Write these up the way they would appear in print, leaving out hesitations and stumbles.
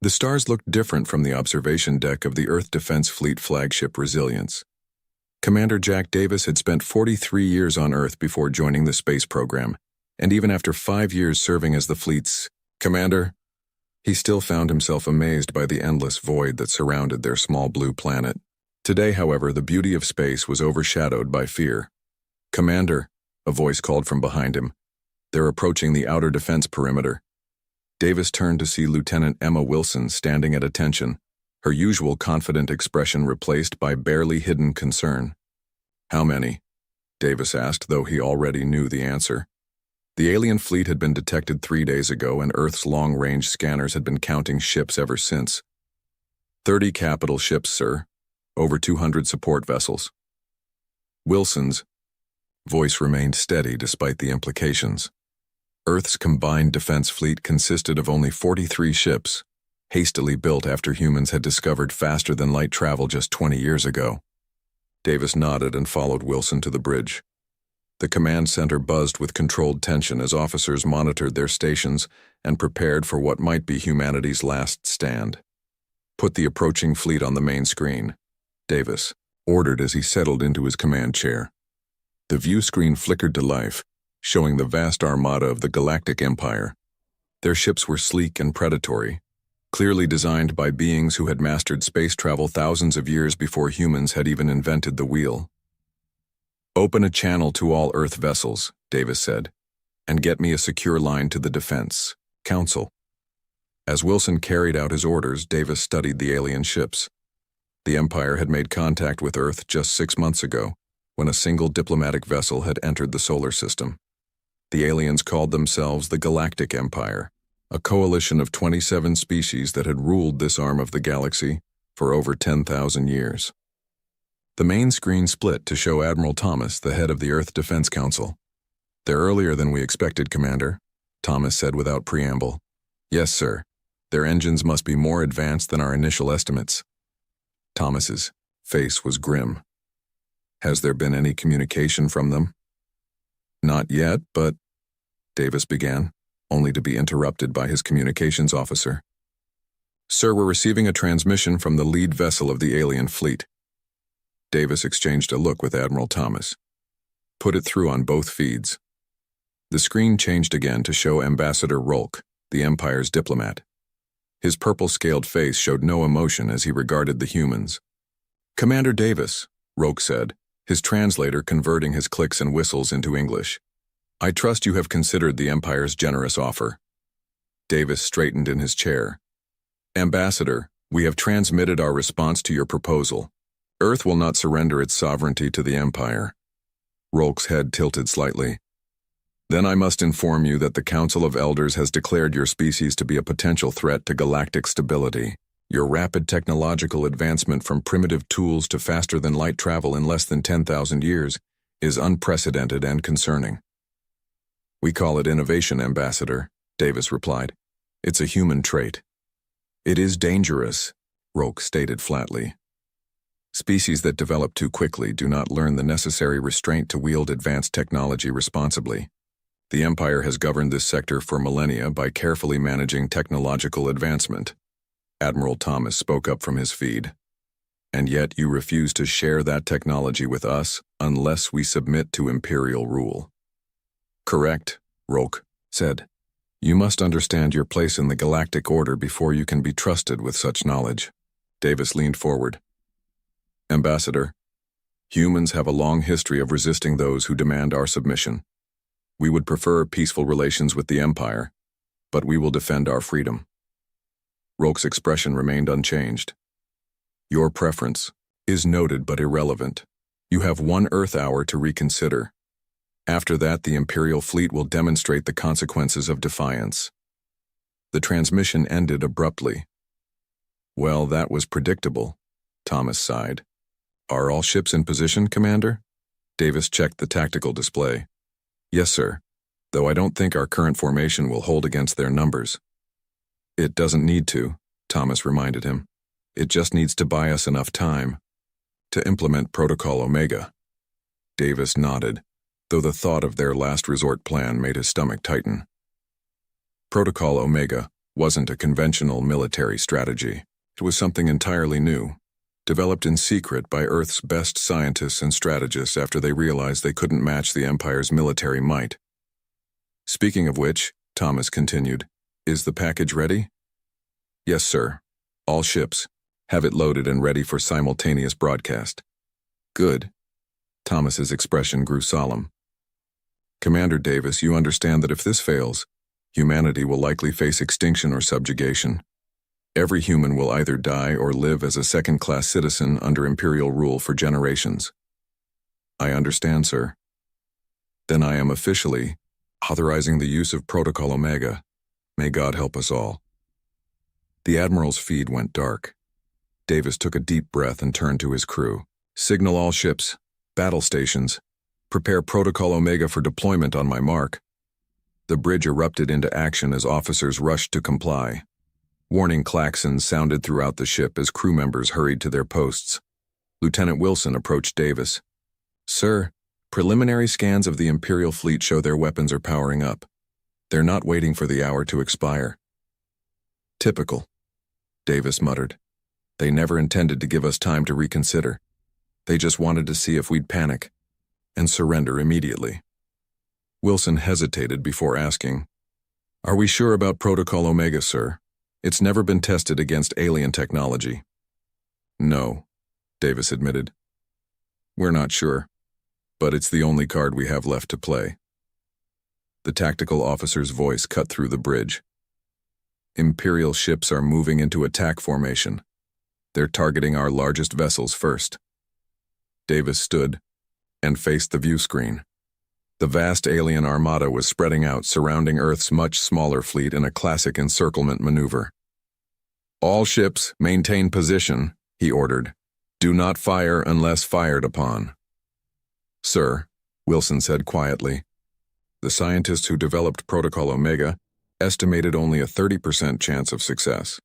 The stars looked different from the observation deck of the Earth Defense Fleet flagship Resilience. Commander Jack Davis had spent 43 years on Earth before joining the space program, and even after 5 years serving as the fleet's commander, he still found himself amazed by the endless void that surrounded their small blue planet. Today, however, the beauty of space was overshadowed by fear. "Commander," a voice called from behind him. "They're approaching the outer defense perimeter." Davis turned to see Lieutenant Emma Wilson standing at attention, her usual confident expression replaced by barely hidden concern. "How many?" Davis asked, though he already knew the answer. The alien fleet had been detected 3 days ago, and Earth's long-range scanners had been counting ships ever since. 30 capital ships, sir. Over 200 support vessels." Wilson's voice remained steady despite the implications. Earth's combined defense fleet consisted of only 43 ships, hastily built after humans had discovered faster-than-light travel just 20 years ago. Davis nodded and followed Wilson to the bridge. The command center buzzed with controlled tension as officers monitored their stations and prepared for what might be humanity's last stand. "Put the approaching fleet on the main screen," Davis ordered as he settled into his command chair. The view screen flickered to life, showing the vast armada of the Galactic Empire. Their ships were sleek and predatory, clearly designed by beings who had mastered space travel thousands of years before humans had even invented the wheel. "Open a channel to all Earth vessels," Davis said, "and get me a secure line to the Defense Council." As Wilson carried out his orders, Davis studied the alien ships. The Empire had made contact with Earth just 6 months ago, when a single diplomatic vessel had entered the solar system. The aliens called themselves the Galactic Empire, a coalition of 27 species that had ruled this arm of the galaxy for over 10,000 years. The main screen split to show Admiral Thomas, the head of the Earth Defense Council. "They're earlier than we expected, Commander," Thomas said without preamble. "Yes, sir. Their engines must be more advanced than our initial estimates." Thomas's face was grim. "Has there been any communication from them?" "Not yet, but—" Davis began, only to be interrupted by his communications officer. "Sir, we're receiving a transmission from the lead vessel of the alien fleet." Davis exchanged a look with Admiral Thomas. "Put it through on both feeds." The screen changed again to show Ambassador Rolk, the Empire's diplomat. His purple-scaled face showed no emotion as he regarded the humans. "Commander Davis," Rolk said, his translator converting his clicks and whistles into English. "I trust you have considered the Empire's generous offer." Davis straightened in his chair. "Ambassador, we have transmitted our response to your proposal. Earth will not surrender its sovereignty to the Empire." Rolk's head tilted slightly. "Then I must inform you that the Council of Elders has declared your species to be a potential threat to galactic stability. Your rapid technological advancement from primitive tools to faster-than-light travel in less than 10,000 years is unprecedented and concerning." "We call it innovation, Ambassador," Davis replied. "It's a human trait." "It is dangerous," Rolk stated flatly. "Species that develop too quickly do not learn the necessary restraint to wield advanced technology responsibly. The Empire has governed this sector for millennia by carefully managing technological advancement." Admiral Thomas spoke up from his feed. "And yet you refuse to share that technology with us unless we submit to Imperial rule." "Correct," Rolk said. "You must understand your place in the Galactic Order before you can be trusted with such knowledge." Davis leaned forward. "Ambassador, humans have a long history of resisting those who demand our submission. We would prefer peaceful relations with the Empire, but we will defend our freedom." Rolk's expression remained unchanged. "Your preference is noted but irrelevant. You have 1 Earth hour to reconsider. After that, the Imperial fleet will demonstrate the consequences of defiance." The transmission ended abruptly. "Well, that was predictable," Thomas sighed. "Are all ships in position, Commander?" Davis checked the tactical display. "Yes, sir, though I don't think our current formation will hold against their numbers." "It doesn't need to," Thomas reminded him. "It just needs to buy us enough time to implement Protocol Omega." Davis nodded, though the thought of their last resort plan made his stomach tighten. Protocol Omega wasn't a conventional military strategy. It was something entirely new, developed in secret by Earth's best scientists and strategists after they realized they couldn't match the Empire's military might. Speaking of which, Thomas continued, is the package ready? Yes, sir. All ships. Have it loaded and ready for simultaneous broadcast. Good. Thomas's expression grew solemn. Commander Davis, you understand that if this fails, humanity will likely face extinction or subjugation. Every human will either die or live as a second-class citizen under Imperial rule for generations. I understand, sir. Then I am officially authorizing the use of Protocol Omega. May God help us all. The Admiral's feed went dark. Davis took a deep breath and turned to his crew. Signal all ships, battle stations. Prepare Protocol Omega for deployment on my mark. The bridge erupted into action as officers rushed to comply. Warning klaxons sounded throughout the ship as crew members hurried to their posts. Lieutenant Wilson approached Davis. Sir, preliminary scans of the Imperial fleet show their weapons are powering up. They're not waiting for the hour to expire. Typical, Davis muttered. They never intended to give us time to reconsider. They just wanted to see if we'd panic and surrender immediately. Wilson hesitated before asking, Are we sure about Protocol Omega, sir? It's never been tested against alien technology. No, Davis admitted. We're not sure, but it's the only card we have left to play. The tactical officer's voice cut through the bridge. Imperial ships are moving into attack formation. They're targeting our largest vessels first. Davis stood and faced the view screen. The vast alien armada was spreading out, surrounding Earth's much smaller fleet in a classic encirclement maneuver. All ships, maintain position, he ordered. Do not fire unless fired upon. Sir, Wilson said quietly. The scientists who developed Protocol Omega estimated only a 30% chance of success.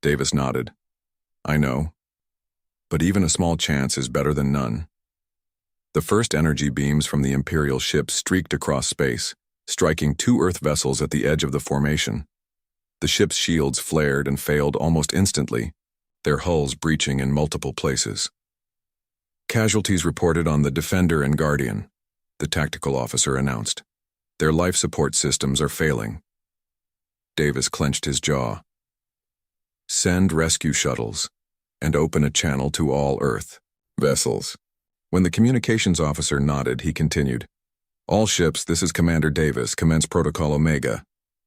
Davis nodded. I know. But even a small chance is better than none. The first energy beams from the Imperial ship streaked across space, striking 2 Earth vessels at the edge of the formation. The ship's shields flared and failed almost instantly, their hulls breaching in multiple places. Casualties reported on the Defender and Guardian, the tactical officer announced. Their life support systems are failing. Davis clenched his jaw. Send rescue shuttles and open a channel to all Earth vessels. When the communications officer nodded, he continued, All ships, this is Commander Davis, commence Protocol Omega.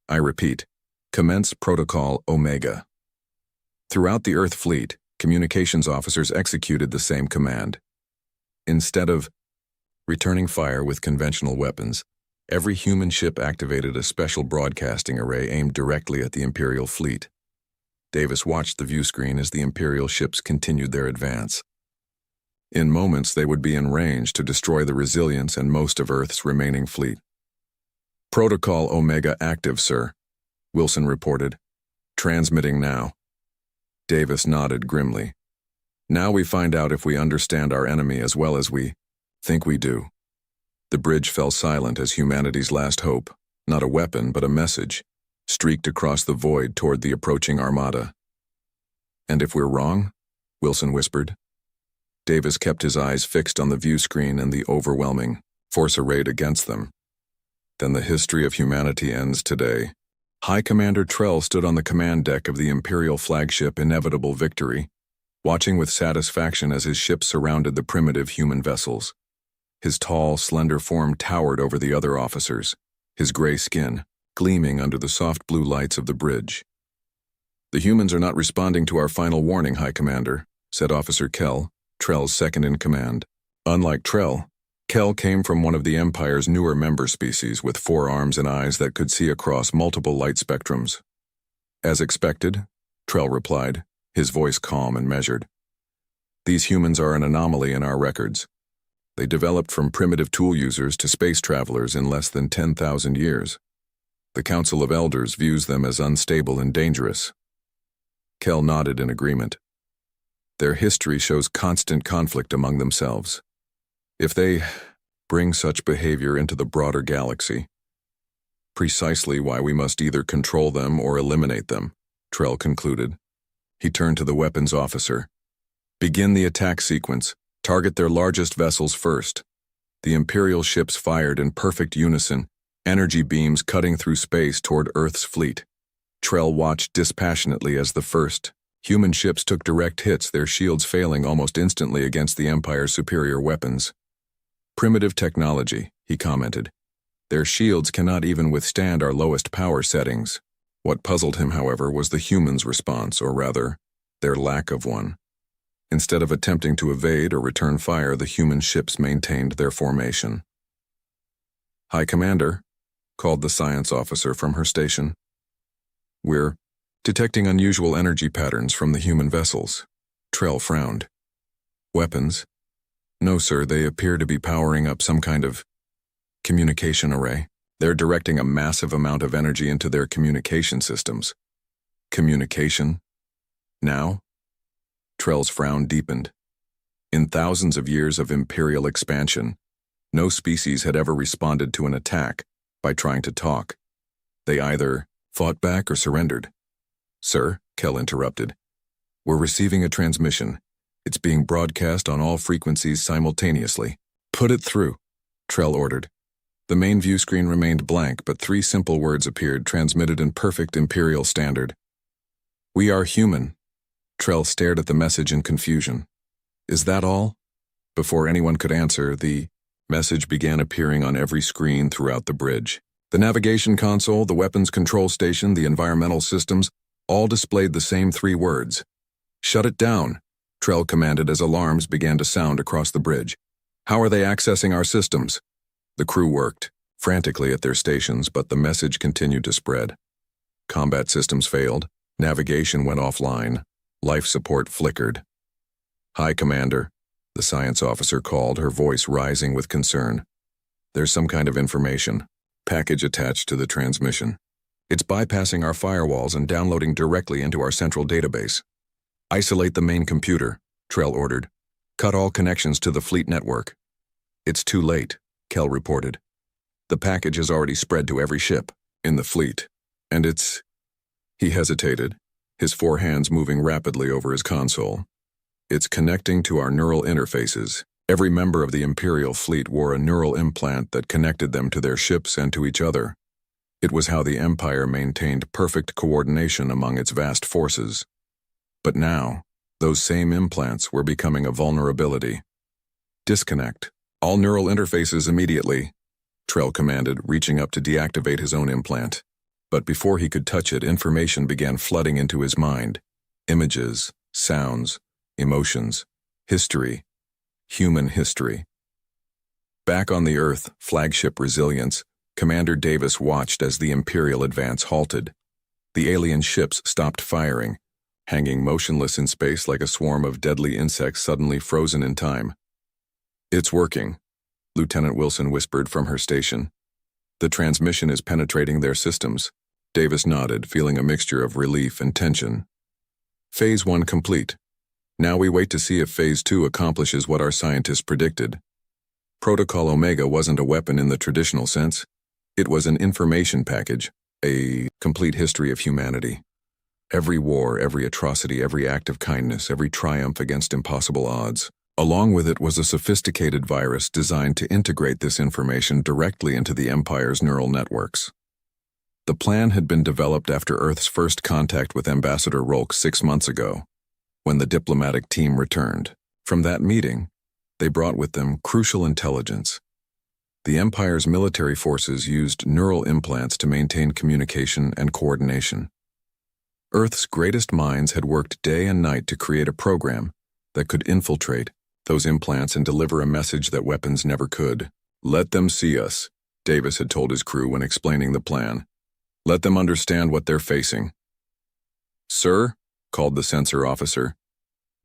I repeat, commence Protocol Omega. Throughout the Earth fleet, communications officers executed the same command. Instead of returning fire with conventional weapons, every human ship activated a special broadcasting array aimed directly at the Imperial fleet. Davis watched the view screen as the Imperial ships continued their advance. In moments, they would be in range to destroy the resilience and most of Earth's remaining fleet. Protocol Omega active, sir, Wilson reported. Transmitting now. Davis nodded grimly. Now we find out if we understand our enemy as well as we think we do. The bridge fell silent as humanity's last hope, not a weapon but a message, streaked across the void toward the approaching armada. And if we're wrong? Wilson whispered. Davis kept his eyes fixed on the view screen and the overwhelming force arrayed against them. Then the history of humanity ends today. High Commander Trell stood on the command deck of the Imperial flagship Inevitable Victory, watching with satisfaction as his ship surrounded the primitive human vessels. His tall, slender form towered over the other officers, his gray skin gleaming under the soft blue lights of the bridge. The humans are not responding to our final warning, High Commander, said Officer Kell, Trell's second-in-command. Unlike Trell, Kell came from one of the Empire's newer member species with 4 arms and eyes that could see across multiple light spectrums. As expected, Trell replied, his voice calm and measured. These humans are an anomaly in our records. They developed from primitive tool users to space travelers in less than 10,000 years. The Council of Elders views them as unstable and dangerous. Kell nodded in agreement. Their history shows constant conflict among themselves. If they bring such behavior into the broader galaxy, Precisely why we must either control them or eliminate them, Trell concluded. He turned to the weapons officer. Begin the attack sequence. Target their largest vessels first. The Imperial ships fired in perfect unison, energy beams cutting through space toward Earth's fleet. Trell watched dispassionately as the first human ships took direct hits, their shields failing almost instantly against the Empire's superior weapons. Primitive technology, he commented. Their shields cannot even withstand our lowest power settings. What puzzled him, however, was the humans' response, or rather, their lack of one. Instead of attempting to evade or return fire, the human ships maintained their formation. "High Commander," called the science officer from her station. "We're detecting unusual energy patterns from the human vessels." Trell frowned. "Weapons?" "No, sir, they appear to be powering up some kind of communication array. They're directing a massive amount of energy into their communication systems." "Communication? Now?" Trell's frown deepened. In thousands of years of Imperial expansion, no species had ever responded to an attack by trying to talk. They either fought back or surrendered. "Sir," Kell interrupted, "we're receiving a transmission. It's being broadcast on all frequencies simultaneously." "Put it through," Trell ordered. The main view screen remained blank, but 3 simple words appeared, transmitted in perfect Imperial standard. "We are human." Trell stared at the message in confusion. "Is that all?" Before anyone could answer, the message began appearing on every screen throughout the bridge. The navigation console, the weapons control station, the environmental systems, all displayed the same 3 words. "Shut it down," Trell commanded as alarms began to sound across the bridge. "How are they accessing our systems?" The crew worked frantically at their stations, but the message continued to spread. Combat systems failed, navigation went offline, life support flickered. "High Commander," the science officer called, her voice rising with concern. "There's some kind of information package attached to the transmission. It's bypassing our firewalls and downloading directly into our central database." "Isolate the main computer," Trell ordered. "Cut all connections to the fleet network." "It's too late," Kell reported. "The package has already spread to every ship in the fleet, and it's—" He hesitated, his 4 hands moving rapidly over his console. "It's connecting to our neural interfaces. Every member of the Imperial fleet wore a neural implant that connected them to their ships and to each other. It was how the Empire maintained perfect coordination among its vast forces. But now, those same implants were becoming a vulnerability. Disconnect all neural interfaces immediately," Trell commanded, reaching up to deactivate his own implant. But before he could touch it, information began flooding into his mind. Images, sounds, emotions, history, human history. Back on the Earth, flagship Resilience, Commander Davis watched as the Imperial advance halted. The alien ships stopped firing, hanging motionless in space like a swarm of deadly insects suddenly frozen in time. "It's working," Lieutenant Wilson whispered from her station. "The transmission is penetrating their systems." Davis nodded, feeling a mixture of relief and tension. "Phase 1 complete. Now we wait to see if Phase 2 accomplishes what our scientists predicted." Protocol Omega wasn't a weapon in the traditional sense. It was an information package, a complete history of humanity. Every war, every atrocity, every act of kindness, every triumph against impossible odds. Along with it was a sophisticated virus designed to integrate this information directly into the Empire's neural networks. The plan had been developed after Earth's first contact with Ambassador Rolk 6 months ago, when the diplomatic team returned. From that meeting, they brought with them crucial intelligence. The Empire's military forces used neural implants to maintain communication and coordination. Earth's greatest minds had worked day and night to create a program that could infiltrate those implants and deliver a message that weapons never could. "Let them see us," Davis had told his crew when explaining the plan. "Let them understand what they're facing." "Sir," called the sensor officer,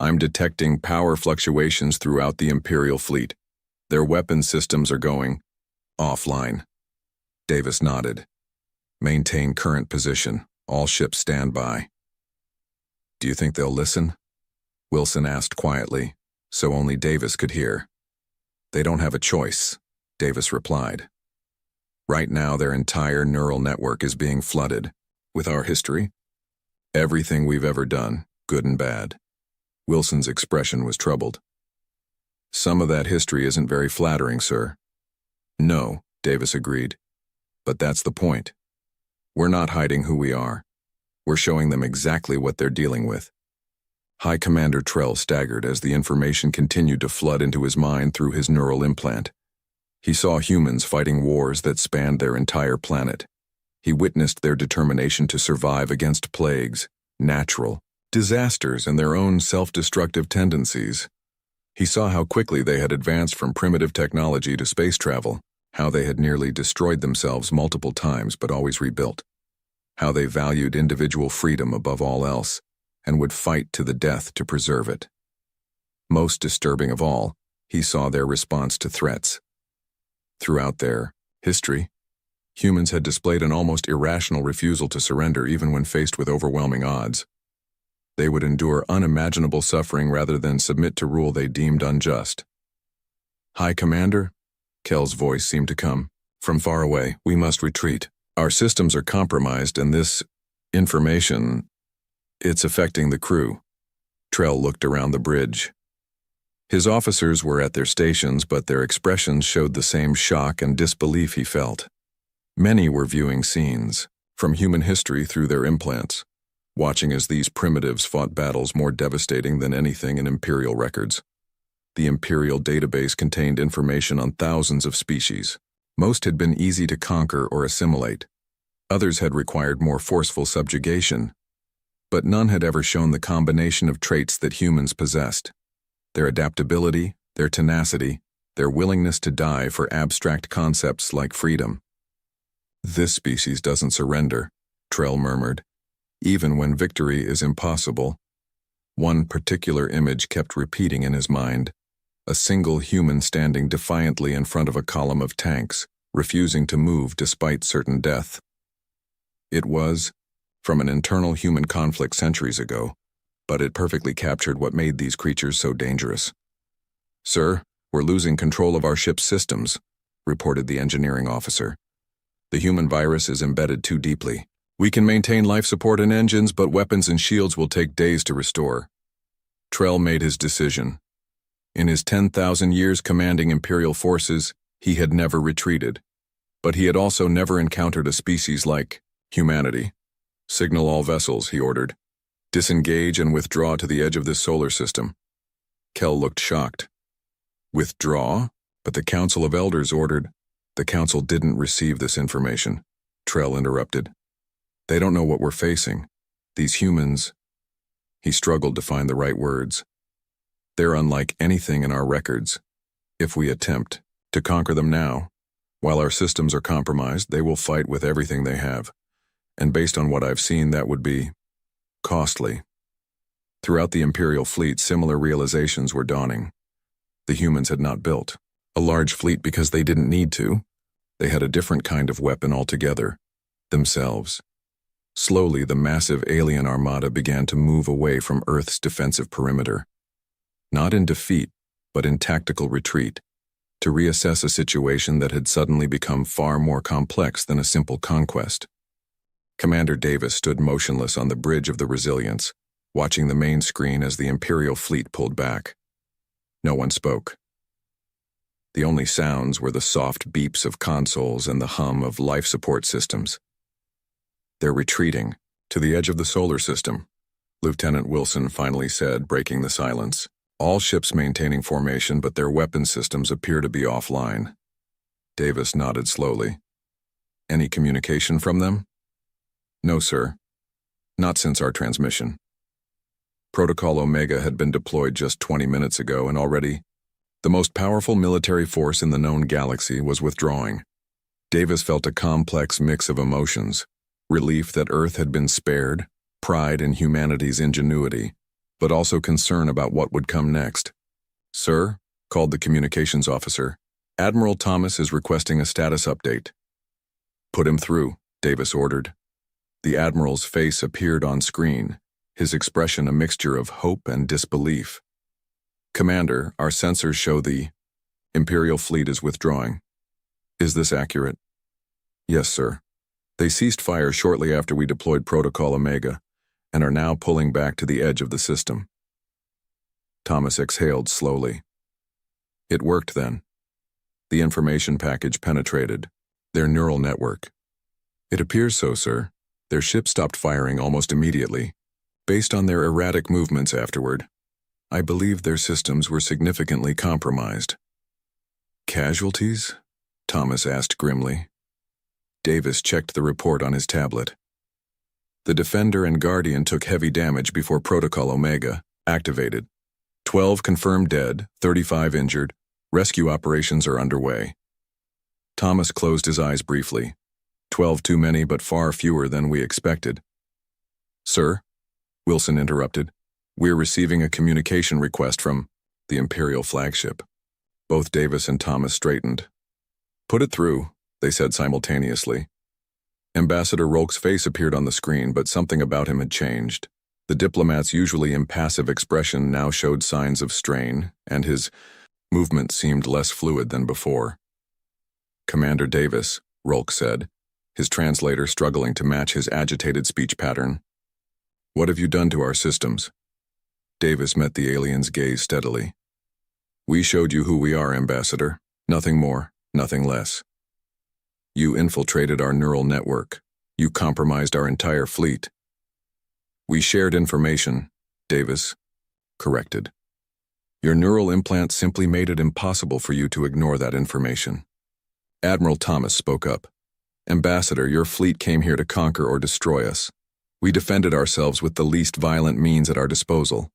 "I'm detecting power fluctuations throughout the Imperial fleet. Their weapon systems are going offline." Davis nodded. "Maintain current position. All ships stand by." "Do you think they'll listen?" Wilson asked quietly, so only Davis could hear. "They don't have a choice," Davis replied. Right now, their entire neural network is being flooded with our history, everything we've ever done, good and bad. Wilson's expression was troubled. Some of that history isn't very flattering, sir. No, Davis agreed. But that's the point. We're not hiding who we are. We're showing them exactly what they're dealing with. High Commander Trell staggered as the information continued to flood into his mind through his neural implant. He saw humans fighting wars that spanned their entire planet. He witnessed their determination to survive against plagues, natural disasters, and their own self-destructive tendencies. He saw how quickly they had advanced from primitive technology to space travel, how they had nearly destroyed themselves multiple times but always rebuilt, how they valued individual freedom above all else and would fight to the death to preserve it. Most disturbing of all, he saw their response to threats. Throughout their history, humans had displayed an almost irrational refusal to surrender even when faced with overwhelming odds. They would endure unimaginable suffering rather than submit to rule they deemed unjust. High Commander? Kell's voice seemed to come from far away. We must retreat. Our systems are compromised, and this information, it's affecting the crew. Trell looked around the bridge. His officers were at their stations, but their expressions showed the same shock and disbelief he felt. Many were viewing scenes from human history through their implants, watching as these primitives fought battles more devastating than anything in Imperial records. The Imperial database contained information on thousands of species. Most had been easy to conquer or assimilate. Others had required more forceful subjugation. But none had ever shown the combination of traits that humans possessed. Their adaptability, their tenacity, their willingness to die for abstract concepts like freedom. This species doesn't surrender, Trell murmured, even when victory is impossible. One particular image kept repeating in his mind, a single human standing defiantly in front of a column of tanks, refusing to move despite certain death. It was from an internal human conflict centuries ago, but it perfectly captured what made these creatures so dangerous. Sir, we're losing control of our ship's systems, reported the engineering officer. The human virus is embedded too deeply. We can maintain life support and engines, but weapons and shields will take days to restore. Trell made his decision. In his 10,000 years commanding Imperial forces, he had never retreated. But he had also never encountered a species like humanity. Signal all vessels, he ordered. Disengage and withdraw to the edge of this solar system. Kell looked shocked. Withdraw? But the Council of Elders ordered. The Council didn't receive this information, Trell interrupted. They don't know what we're facing. These humans. He struggled to find the right words. They're unlike anything in our records. If we attempt to conquer them now, while our systems are compromised, they will fight with everything they have. And based on what I've seen, that would be costly. Throughout the Imperial fleet, similar realizations were dawning. The humans had not built a large fleet because they didn't need to. They had a different kind of weapon altogether, themselves. Slowly, the massive alien armada began to move away from Earth's defensive perimeter. Not in defeat, but in tactical retreat, to reassess a situation that had suddenly become far more complex than a simple conquest. Commander Davis stood motionless on the bridge of the Resilience, watching the main screen as the Imperial fleet pulled back. No one spoke. The only sounds were the soft beeps of consoles and the hum of life support systems. They're retreating, to the edge of the solar system, Lieutenant Wilson finally said, breaking the silence. All ships maintaining formation, but their weapon systems appear to be offline. Davis nodded slowly. Any communication from them? No, sir. Not since our transmission. Protocol Omega had been deployed just 20 minutes ago, and already the most powerful military force in the known galaxy was withdrawing. Davis felt a complex mix of emotions, relief that Earth had been spared, pride in humanity's ingenuity, but also concern about what would come next. Sir, called the communications officer, Admiral Thomas is requesting a status update. Put him through, Davis ordered. The Admiral's face appeared on screen, his expression a mixture of hope and disbelief. Commander, our sensors show the Imperial fleet is withdrawing. Is this accurate? Yes, sir. They ceased fire shortly after we deployed Protocol Omega and are now pulling back to the edge of the system. Thomas exhaled slowly. It worked then. The information package penetrated their neural network. It appears so, sir. Their ship stopped firing almost immediately, based on their erratic movements afterward. I believe their systems were significantly compromised. Casualties? Thomas asked grimly. Davis checked the report on his tablet. The Defender and Guardian took heavy damage before Protocol Omega activated. 12 confirmed dead, 35 injured. Rescue operations are underway. Thomas closed his eyes briefly. 12 too many, but far fewer than we expected. Sir, Wilson interrupted, we're receiving a communication request from the Imperial flagship. Both Davis and Thomas straightened. Put it through, they said simultaneously. Ambassador Rolk's face appeared on the screen, but something about him had changed. The diplomat's usually impassive expression now showed signs of strain, and his movement seemed less fluid than before. Commander Davis, Rolk said, his translator struggling to match his agitated speech pattern. What have you done to our systems? Davis met the alien's gaze steadily. We showed you who we are, Ambassador. Nothing more, nothing less. You infiltrated our neural network. You compromised our entire fleet. We shared information, Davis corrected. Your neural implant simply made it impossible for you to ignore that information. Admiral Thomas spoke up. Ambassador, your fleet came here to conquer or destroy us. We defended ourselves with the least violent means at our disposal.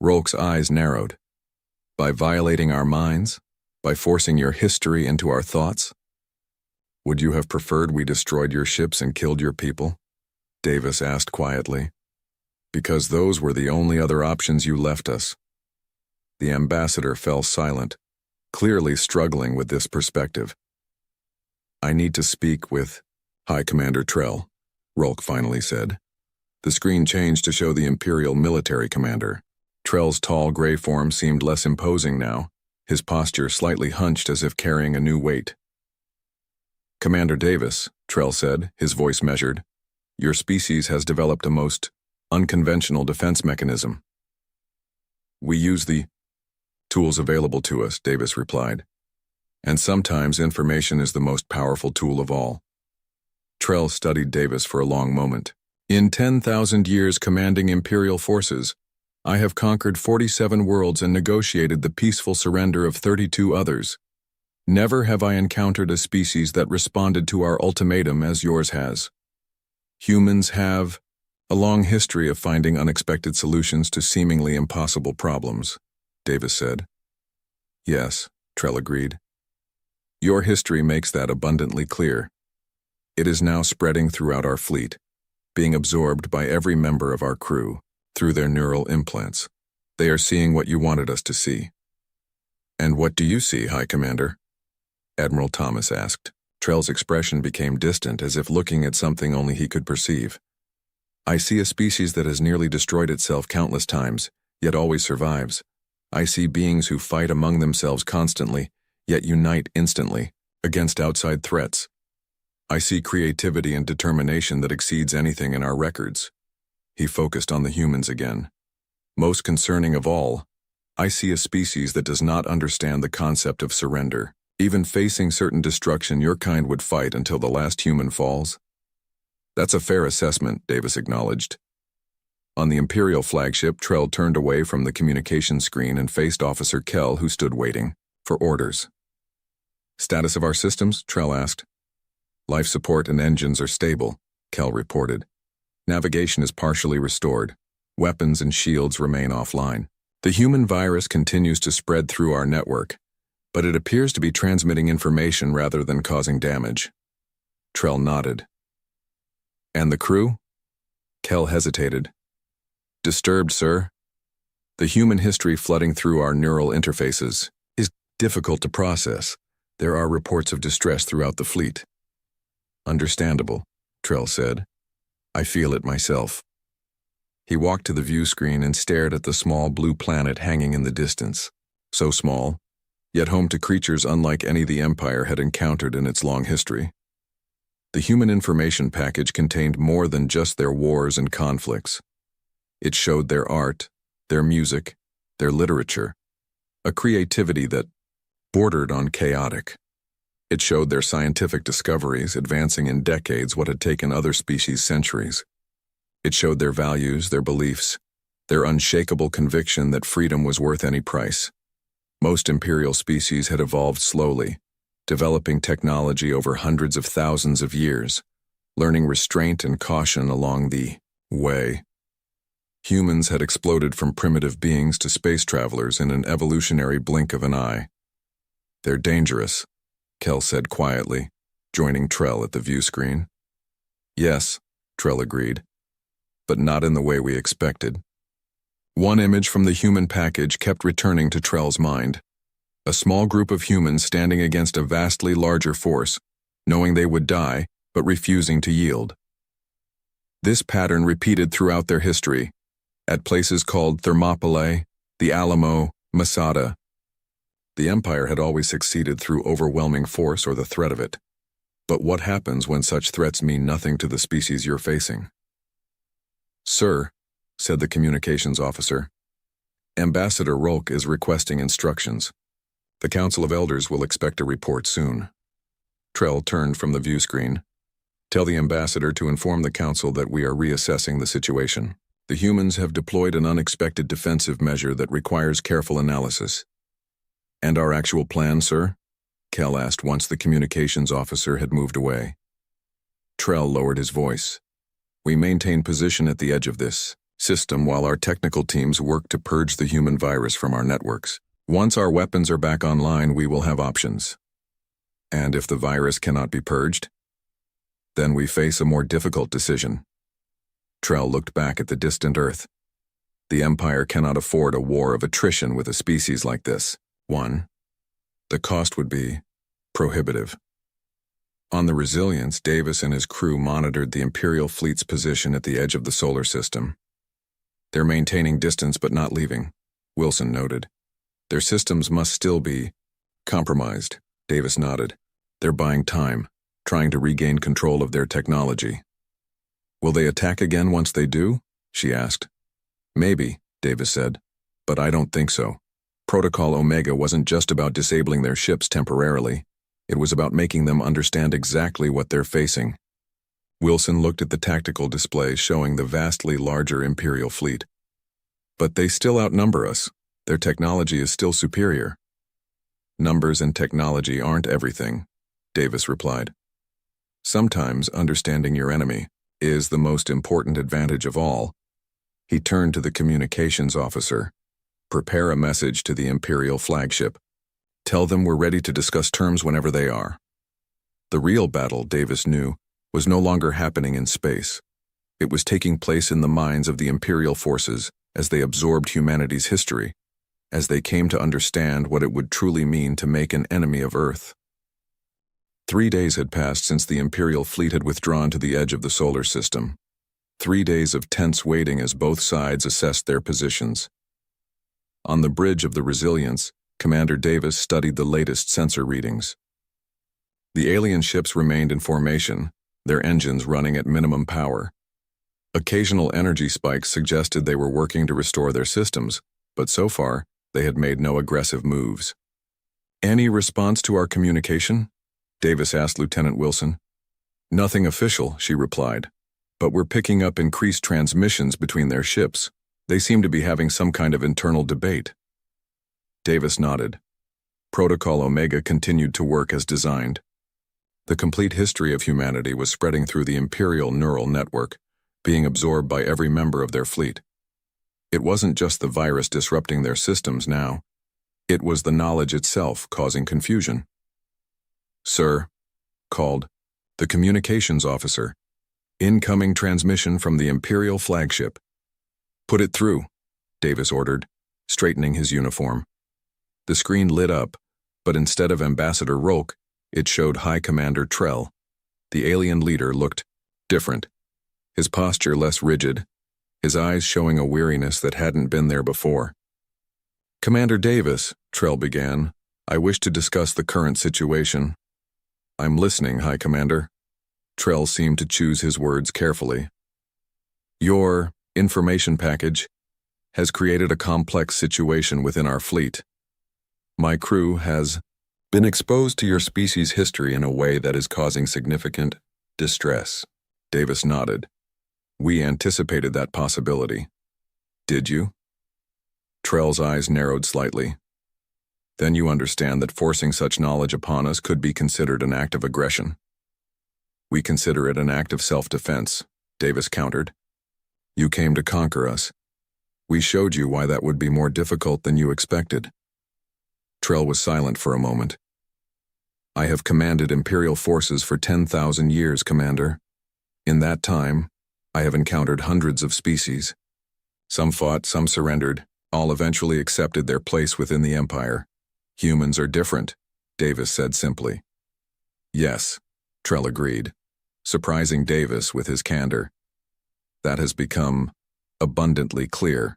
Rolk's eyes narrowed. By violating our minds? By forcing your history into our thoughts? Would you have preferred we destroyed your ships and killed your people? Davis asked quietly. Because those were the only other options you left us. The ambassador fell silent, clearly struggling with this perspective. I need to speak with High Commander Trell, Rolk finally said. The screen changed to show the Imperial military commander. Trell's tall gray form seemed less imposing now, his posture slightly hunched as if carrying a new weight. Commander Davis, Trell said, his voice measured, your species has developed a most unconventional defense mechanism. We use the tools available to us, Davis replied. And sometimes information is the most powerful tool of all. Trell studied Davis for a long moment. In 10,000 years commanding Imperial forces, I have conquered 47 worlds and negotiated the peaceful surrender of 32 others. Never have I encountered a species that responded to our ultimatum as yours has. Humans have a long history of finding unexpected solutions to seemingly impossible problems, Davis said. Yes, Trell agreed. Your history makes that abundantly clear. It is now spreading throughout our fleet, being absorbed by every member of our crew through their neural implants. They are seeing what you wanted us to see. And what do you see, High Commander? Admiral Thomas asked. Trell's expression became distant, as if looking at something only he could perceive. I see a species that has nearly destroyed itself countless times, yet always survives. I see beings who fight among themselves constantly, yet unite instantly, against outside threats. I see creativity and determination that exceeds anything in our records. He focused on the humans again. Most concerning of all, I see a species that does not understand the concept of surrender. Even facing certain destruction, your kind would fight until the last human falls. That's a fair assessment, Davis acknowledged. On the Imperial flagship, Trell turned away from the communication screen and faced Officer Kell, who stood waiting for orders. Status of our systems? Trell asked. Life support and engines are stable, Kell reported. Navigation is partially restored. Weapons and shields remain offline. The human virus continues to spread through our network, but it appears to be transmitting information rather than causing damage. Trell nodded. And the crew? Kell hesitated. Disturbed, sir. The human history flooding through our neural interfaces is difficult to process. There are reports of distress throughout the fleet. Understandable, Trell said. I feel it myself. He walked to the view screen and stared at the small blue planet hanging in the distance. So small, yet home to creatures unlike any the Empire had encountered in its long history. The human information package contained more than just their wars and conflicts. It showed their art, their music, their literature, a creativity that bordered on chaotic. It showed their scientific discoveries, advancing in decades what had taken other species centuries. It showed their values, their beliefs, their unshakable conviction that freedom was worth any price. Most imperial species had evolved slowly, developing technology over hundreds of thousands of years, learning restraint and caution along the way. Humans had exploded from primitive beings to space travelers in an evolutionary blink of an eye. "They're dangerous," Kel said quietly, joining Trell at the view screen. "Yes," Trell agreed, "but not in the way we expected." One image from the human package kept returning to Trell's mind. A small group of humans standing against a vastly larger force, knowing they would die, but refusing to yield. This pattern repeated throughout their history, at places called Thermopylae, the Alamo, Masada. The Empire had always succeeded through overwhelming force or the threat of it. But what happens when such threats mean nothing to the species you're facing? "Sir," said the communications officer, "Ambassador Rolk is requesting instructions. The Council of Elders will expect a report soon." Trell turned from the view screen. "Tell the ambassador to inform the Council that we are reassessing the situation. The humans have deployed an unexpected defensive measure that requires careful analysis." "And our actual plan, sir?" Kel asked once the communications officer had moved away. Trell lowered his voice. "We maintain position at the edge of this system while our technical teams work to purge the human virus from our networks. Once our weapons are back online, we will have options. And if the virus cannot be purged, then we face a more difficult decision." Trell looked back at the distant Earth. The Empire cannot afford a war of attrition with a species like this. One, the cost would be prohibitive. On the Resilience, Davis and his crew monitored the Imperial fleet's position at the edge of the solar system. "They're maintaining distance but not leaving," Wilson noted. "Their systems must still be compromised." Davis nodded. "They're buying time, trying to regain control of their technology." "Will they attack again once they do?" she asked. "Maybe," Davis said, "but I don't think so. Protocol Omega wasn't just about disabling their ships temporarily. It was about making them understand exactly what they're facing." Wilson looked at the tactical display showing the vastly larger Imperial fleet. "But they still outnumber us. Their technology is still superior." "Numbers and technology aren't everything," Davis replied. "Sometimes understanding your enemy is the most important advantage of all." He turned to the communications officer. "Prepare a message to the Imperial flagship. Tell them we're ready to discuss terms whenever they are." The real battle, Davis knew, was no longer happening in space. It was taking place in the minds of the Imperial forces as they absorbed humanity's history, as they came to understand what it would truly mean to make an enemy of Earth. 3 days had passed since the Imperial fleet had withdrawn to the edge of the solar system. 3 days of tense waiting as both sides assessed their positions. On the bridge of the Resilience, Commander Davis studied the latest sensor readings. The alien ships remained in formation, their engines running at minimum power. Occasional energy spikes suggested they were working to restore their systems, but so far, they had made no aggressive moves. "Any response to our communication?" Davis asked Lieutenant Wilson. "Nothing official," she replied, "but we're picking up increased transmissions between their ships. They seem to be having some kind of internal debate." Davis nodded. Protocol Omega continued to work as designed. The complete history of humanity was spreading through the Imperial neural network, being absorbed by every member of their fleet. It wasn't just the virus disrupting their systems now. It was the knowledge itself causing confusion. "Sir," called the communications officer, "incoming transmission from the Imperial flagship." "Put it through," Davis ordered, straightening his uniform. The screen lit up, but instead of Ambassador Rolk, it showed High Commander Trell. The alien leader looked different, his posture less rigid, his eyes showing a weariness that hadn't been there before. "Commander Davis," Trell began, "I wish to discuss the current situation." "I'm listening, High Commander." Trell seemed to choose his words carefully. Your information package has created a complex situation within our fleet. My crew has been exposed to your species' history in a way that is causing significant distress. Davis nodded. We anticipated that possibility. Did you? Trell's eyes narrowed slightly. Then you understand that forcing such knowledge upon us could be considered an act of aggression. We consider it an act of self-defense, Davis countered. You came to conquer us. We showed you why that would be more difficult than you expected. Trell was silent for a moment. I have commanded Imperial forces for 10,000 years, Commander. In that time, I have encountered hundreds of species. Some fought, some surrendered, all eventually accepted their place within the Empire. Humans are different, Davis said simply. Yes, Trell agreed, surprising Davis with his candor. That has become abundantly clear.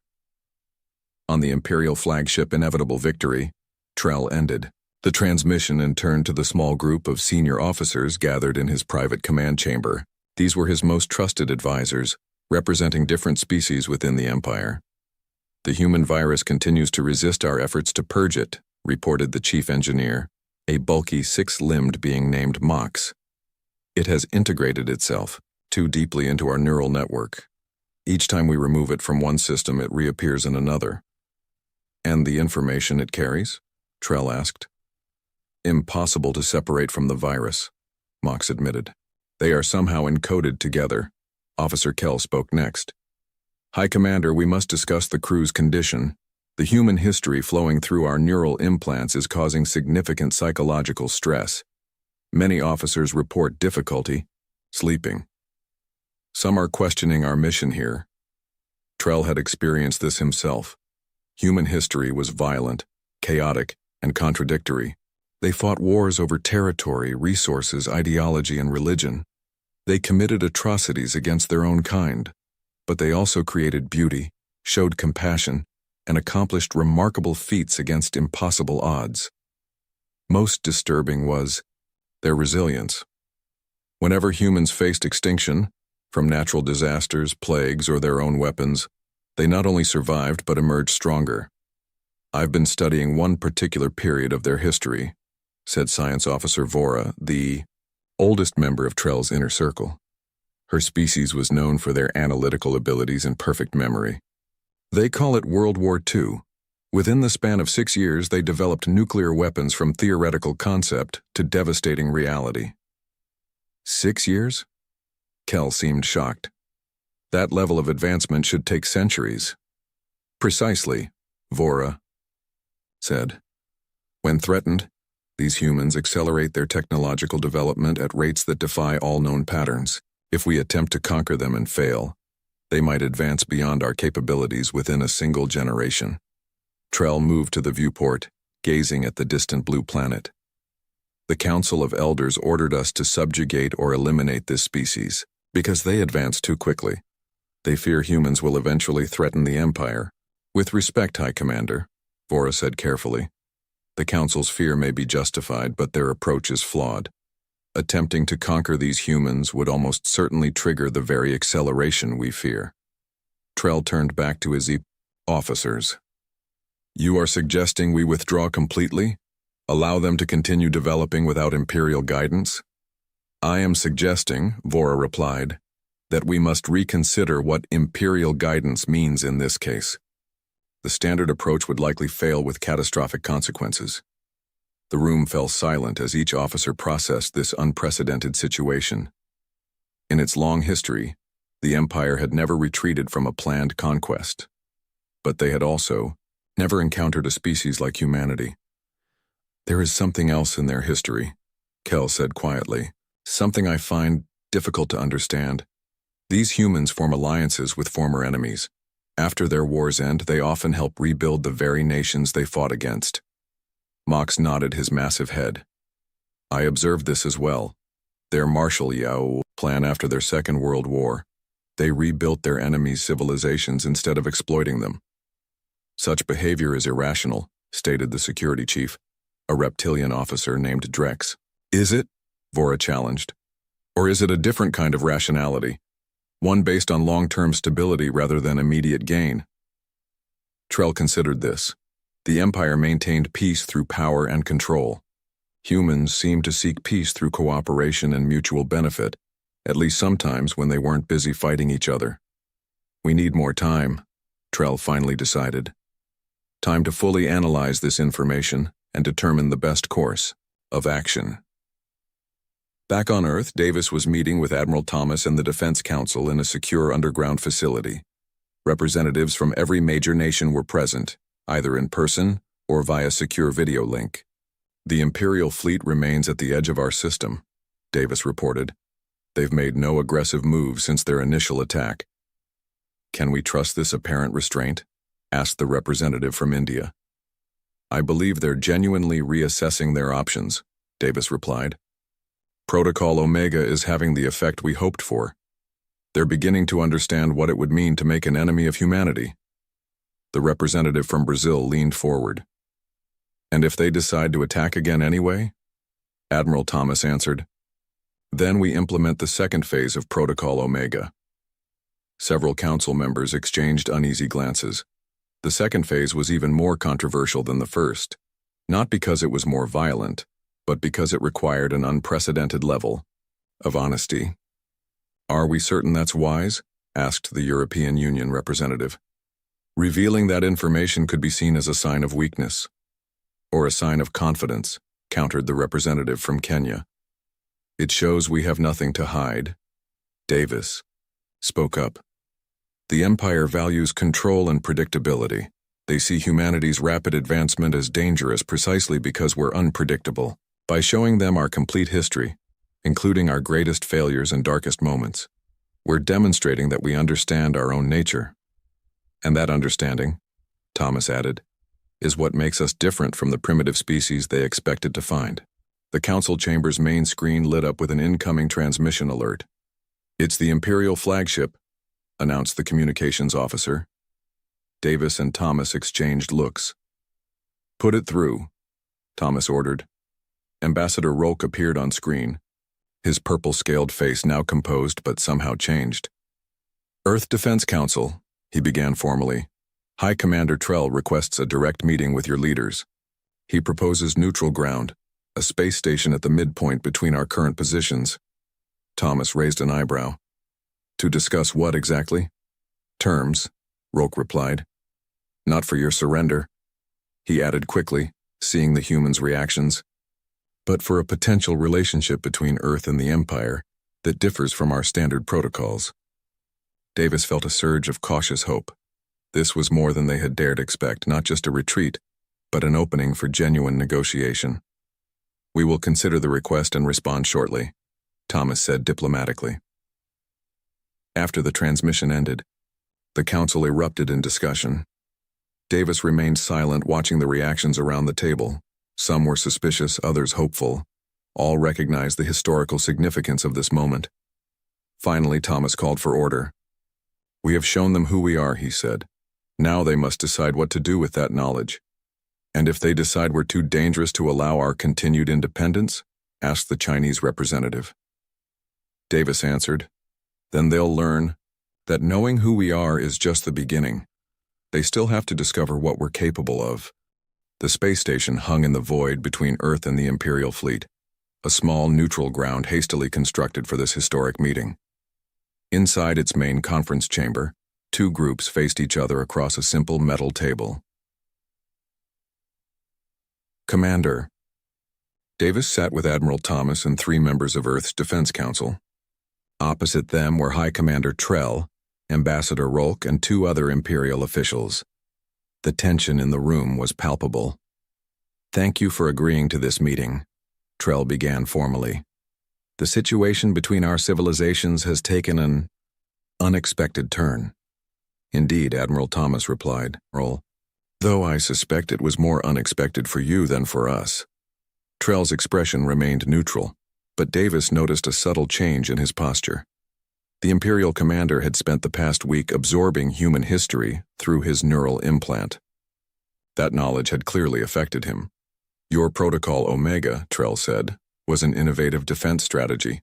On the Imperial flagship Inevitable Victory, Trell ended the transmission and turned to the small group of senior officers gathered in his private command chamber. These were his most trusted advisors, representing different species within the Empire. The human virus continues to resist our efforts to purge it, reported the chief engineer, a bulky six-limbed being named Mox. It has integrated itself too deeply into our neural network. Each time we remove it from one system, it reappears in another. And the information it carries? Trell asked. Impossible to separate from the virus, Mox admitted. They are somehow encoded together. Officer Kell spoke next. High Commander, we must discuss the crew's condition. The human history flowing through our neural implants is causing significant psychological stress. Many officers report difficulty sleeping. Some are questioning our mission here. Trell had experienced this himself. Human history was violent, chaotic, and contradictory. They fought wars over territory, resources, ideology, and religion. They committed atrocities against their own kind, but they also created beauty, showed compassion, and accomplished remarkable feats against impossible odds. Most disturbing was their resilience. Whenever humans faced extinction, from natural disasters, plagues, or their own weapons, they not only survived but emerged stronger. I've been studying one particular period of their history, said Science Officer Vora, the oldest member of Trell's inner circle. Her species was known for their analytical abilities and perfect memory. They call it World War II. Within the span of 6 years, they developed nuclear weapons from theoretical concept to devastating reality. 6 years? Kell seemed shocked. That level of advancement should take centuries. Precisely, Vora said. When threatened, these humans accelerate their technological development at rates that defy all known patterns. If we attempt to conquer them and fail, they might advance beyond our capabilities within a single generation. Trell moved to the viewport, gazing at the distant blue planet. The Council of Elders ordered us to subjugate or eliminate this species, because they advance too quickly. They fear humans will eventually threaten the Empire. With respect, High Commander, Vora said carefully. The Council's fear may be justified, but their approach is flawed. Attempting to conquer these humans would almost certainly trigger the very acceleration we fear. Trell turned back to his officers. You are suggesting we withdraw completely? Allow them to continue developing without Imperial guidance? I am suggesting, Vora replied, that we must reconsider what Imperial guidance means in this case. The standard approach would likely fail with catastrophic consequences. The room fell silent as each officer processed this unprecedented situation. In its long history, the Empire had never retreated from a planned conquest. But they had also never encountered a species like humanity. There is something else in their history, Kell said quietly, something I find difficult to understand. These humans form alliances with former enemies. After their wars end, they often help rebuild the very nations they fought against. Mox nodded his massive head. I observed this as well. Their martial plan after their Second World War. They rebuilt their enemies' civilizations instead of exploiting them. Such behavior is irrational, stated the security chief, a reptilian officer named Drex. Is it? Vora challenged. Or is it a different kind of rationality, one based on long-term stability rather than immediate gain? Trell considered this. The Empire maintained peace through power and control. Humans seemed to seek peace through cooperation and mutual benefit, at least sometimes when they weren't busy fighting each other. We need more time, Trell finally decided. Time to fully analyze this information and determine the best course of action. Back on Earth, Davis was meeting with Admiral Thomas and the Defense Council in a secure underground facility. Representatives from every major nation were present, either in person or via secure video link. The Imperial fleet remains at the edge of our system, Davis reported. They've made no aggressive moves since their initial attack. Can we trust this apparent restraint? Asked the representative from India. I believe they're genuinely reassessing their options, Davis replied. Protocol Omega is having the effect we hoped for. They're beginning to understand what it would mean to make an enemy of humanity. The representative from Brazil leaned forward. And if they decide to attack again anyway? Admiral Thomas answered. Then we implement the second phase of Protocol Omega. Several council members exchanged uneasy glances. The second phase was even more controversial than the first, not because it was more violent, but because it required an unprecedented level of honesty. Are we certain that's wise? Asked the European Union representative. Revealing that information could be seen as a sign of weakness, or a sign of confidence, countered the representative from Kenya. It shows we have nothing to hide. Davis spoke up. The Empire values control and predictability. They see humanity's rapid advancement as dangerous precisely because we're unpredictable. By showing them our complete history, including our greatest failures and darkest moments, we're demonstrating that we understand our own nature. And that understanding, Thomas added, is what makes us different from the primitive species they expected to find. The council chamber's main screen lit up with an incoming transmission alert. It's the Imperial flagship, announced the communications officer. Davis and Thomas exchanged looks. Put it through, Thomas ordered. Ambassador Rolk appeared on screen, his purple-scaled face now composed but somehow changed. Earth Defense Council, he began formally. High Commander Trell requests a direct meeting with your leaders. He proposes neutral ground, a space station at the midpoint between our current positions. Thomas raised an eyebrow. To discuss what exactly? Terms, Rolk replied. Not for your surrender, he added quickly, seeing the humans' reactions, but for a potential relationship between Earth and the Empire that differs from our standard protocols. Davis felt a surge of cautious hope. This was more than they had dared expect, not just a retreat, but an opening for genuine negotiation. We will consider the request and respond shortly, Thomas said diplomatically. After the transmission ended, the council erupted in discussion. Davis remained silent, watching the reactions around the table. Some were suspicious, others hopeful. All recognized the historical significance of this moment. Finally, Thomas called for order. We have shown them who we are, he said. Now they must decide what to do with that knowledge. And if they decide we're too dangerous to allow our continued independence? Asked the Chinese representative. Davis answered, then they'll learn that knowing who we are is just the beginning. They still have to discover what we're capable of. The space station hung in the void between Earth and the Imperial fleet, a small neutral ground hastily constructed for this historic meeting. Inside its main conference chamber, two groups faced each other across a simple metal table. Commander. Davis sat with Admiral Thomas and 3 members of Earth's Defense Council. Opposite them were High Commander Trell, Ambassador Rolk, and 2 other Imperial officials. The tension in the room was palpable. Thank you for agreeing to this meeting, Trell began formally. The situation between our civilizations has taken an unexpected turn. Indeed, Admiral Thomas replied, though I suspect it was more unexpected for you than for us. Trell's expression remained neutral, but Davis noticed a subtle change in his posture. The Imperial commander had spent the past week absorbing human history through his neural implant. That knowledge had clearly affected him. Your Protocol Omega, Trell said, was an innovative defense strategy.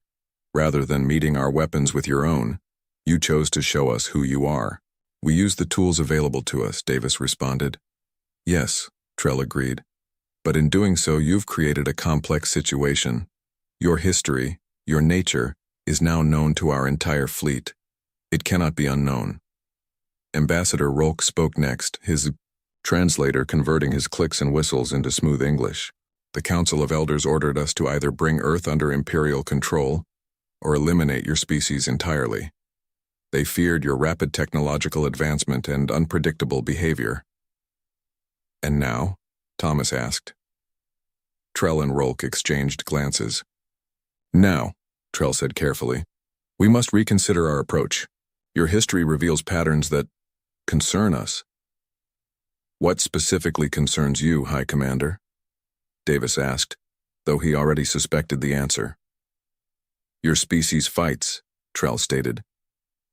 Rather than meeting our weapons with your own, you chose to show us who you are. We used the tools available to us, Davis responded. Yes, Trell agreed. But in doing so, you've created a complex situation. Your history, your nature, is now known to our entire fleet. It cannot be unknown. Ambassador Rolk spoke next, his translator converting his clicks and whistles into smooth English. The Council of Elders ordered us to either bring Earth under Imperial control or eliminate your species entirely. They feared your rapid technological advancement and unpredictable behavior. And now? Thomas asked. Trell and Rolk exchanged glances. Now, Trell said carefully, we must reconsider our approach. Your history reveals patterns that concern us. What specifically concerns you, High Commander? Davis asked, though he already suspected the answer. Your species fights, Trell stated.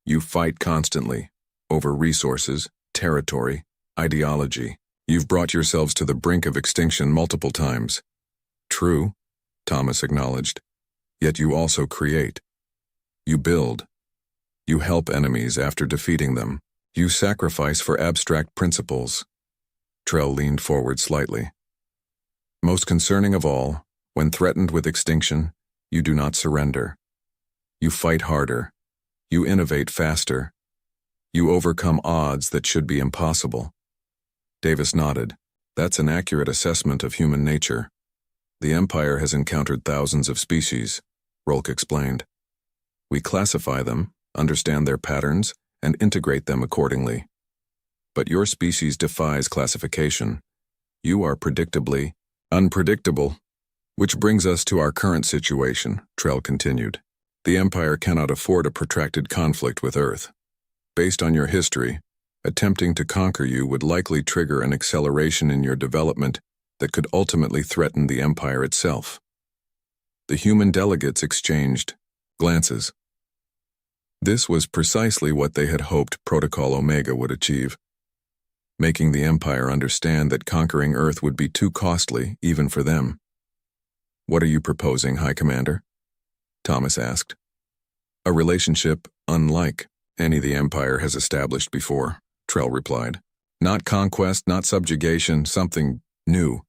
You fight constantly, over resources, territory, ideology. You've brought yourselves to the brink of extinction multiple times. True, Thomas acknowledged. Yet you also create. You build. You help enemies after defeating them. You sacrifice for abstract principles. Trell leaned forward slightly. Most concerning of all, when threatened with extinction, you do not surrender. You fight harder. You innovate faster. You overcome odds that should be impossible. Davis nodded. That's an accurate assessment of human nature. The Empire has encountered thousands of species, Rolk explained. We classify them, understand their patterns, and integrate them accordingly. But your species defies classification. You are predictably unpredictable. Which brings us to our current situation, Trell continued. The Empire cannot afford a protracted conflict with Earth. Based on your history, attempting to conquer you would likely trigger an acceleration in your development that could ultimately threaten the Empire itself. The human delegates exchanged glances. This was precisely what they had hoped Protocol Omega would achieve, making the Empire understand that conquering Earth would be too costly even for them. What are you proposing, High Commander? Thomas asked. A relationship unlike any the Empire has established before, Trell replied. Not conquest, not subjugation, something new.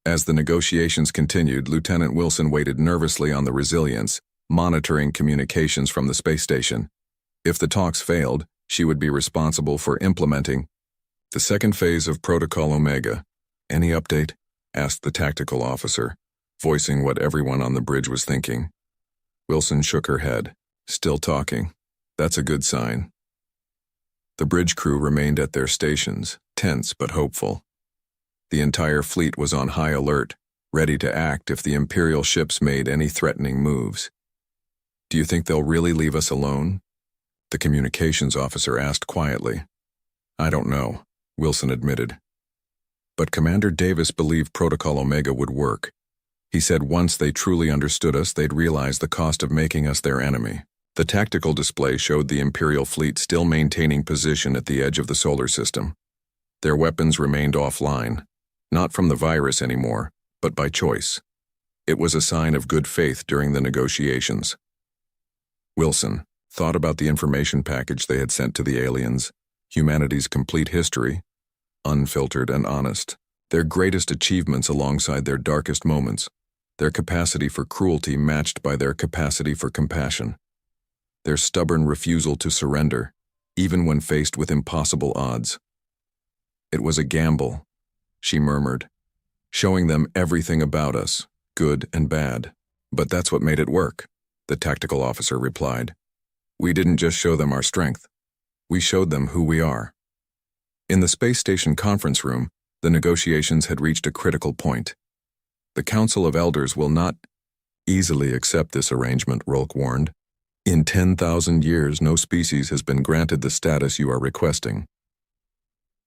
As the negotiations continued, Lieutenant Wilson waited nervously on the Resilience, monitoring communications from the space station. If the talks failed, she would be responsible for implementing the second phase of Protocol Omega. Any update? Asked the tactical officer, voicing what everyone on the bridge was thinking. Wilson shook her head. Still talking. That's a good sign. The bridge crew remained at their stations, tense but hopeful. The entire fleet was on high alert, ready to act if the Imperial ships made any threatening moves. Do you think they'll really leave us alone? The communications officer asked quietly. I don't know, Wilson admitted. But Commander Davis believed Protocol Omega would work. He said once they truly understood us, they'd realize the cost of making us their enemy. The tactical display showed the Imperial fleet still maintaining position at the edge of the solar system. Their weapons remained offline, not from the virus anymore, but by choice. It was a sign of good faith during the negotiations. Wilson thought about the information package they had sent to the aliens, humanity's complete history, unfiltered and honest, their greatest achievements alongside their darkest moments, their capacity for cruelty matched by their capacity for compassion, their stubborn refusal to surrender, even when faced with impossible odds. It was a gamble, she murmured, showing them everything about us, good and bad. But that's what made it work, the tactical officer replied. We didn't just show them our strength. We showed them who we are. In the space station conference room, the negotiations had reached a critical point. The Council of Elders will not easily accept this arrangement, Rolk warned. In 10,000 years, no species has been granted the status you are requesting.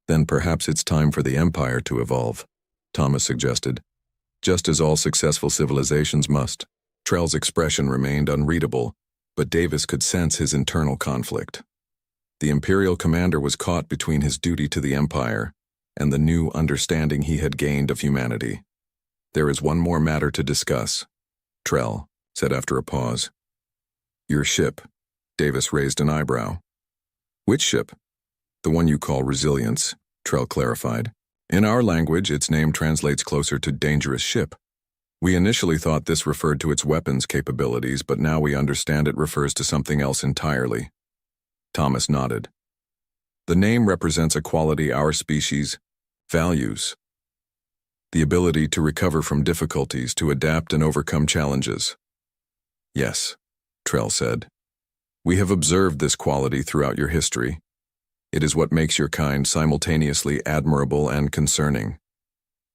Then perhaps it's time for the Empire to evolve, Thomas suggested, just as all successful civilizations must. Trell's expression remained unreadable, but Davis could sense his internal conflict. The Imperial commander was caught between his duty to the Empire and the new understanding he had gained of humanity. There is one more matter to discuss, Trell said after a pause. Your ship. Davis raised an eyebrow. Which ship? The one you call Resilience, Trell clarified. In our language, its name translates closer to dangerous ship. We initially thought this referred to its weapons capabilities, but now we understand it refers to something else entirely. Thomas nodded. The name represents a quality our species values. The ability to recover from difficulties, to adapt and overcome challenges. Yes, Trell said. We have observed this quality throughout your history. It is what makes your kind simultaneously admirable and concerning.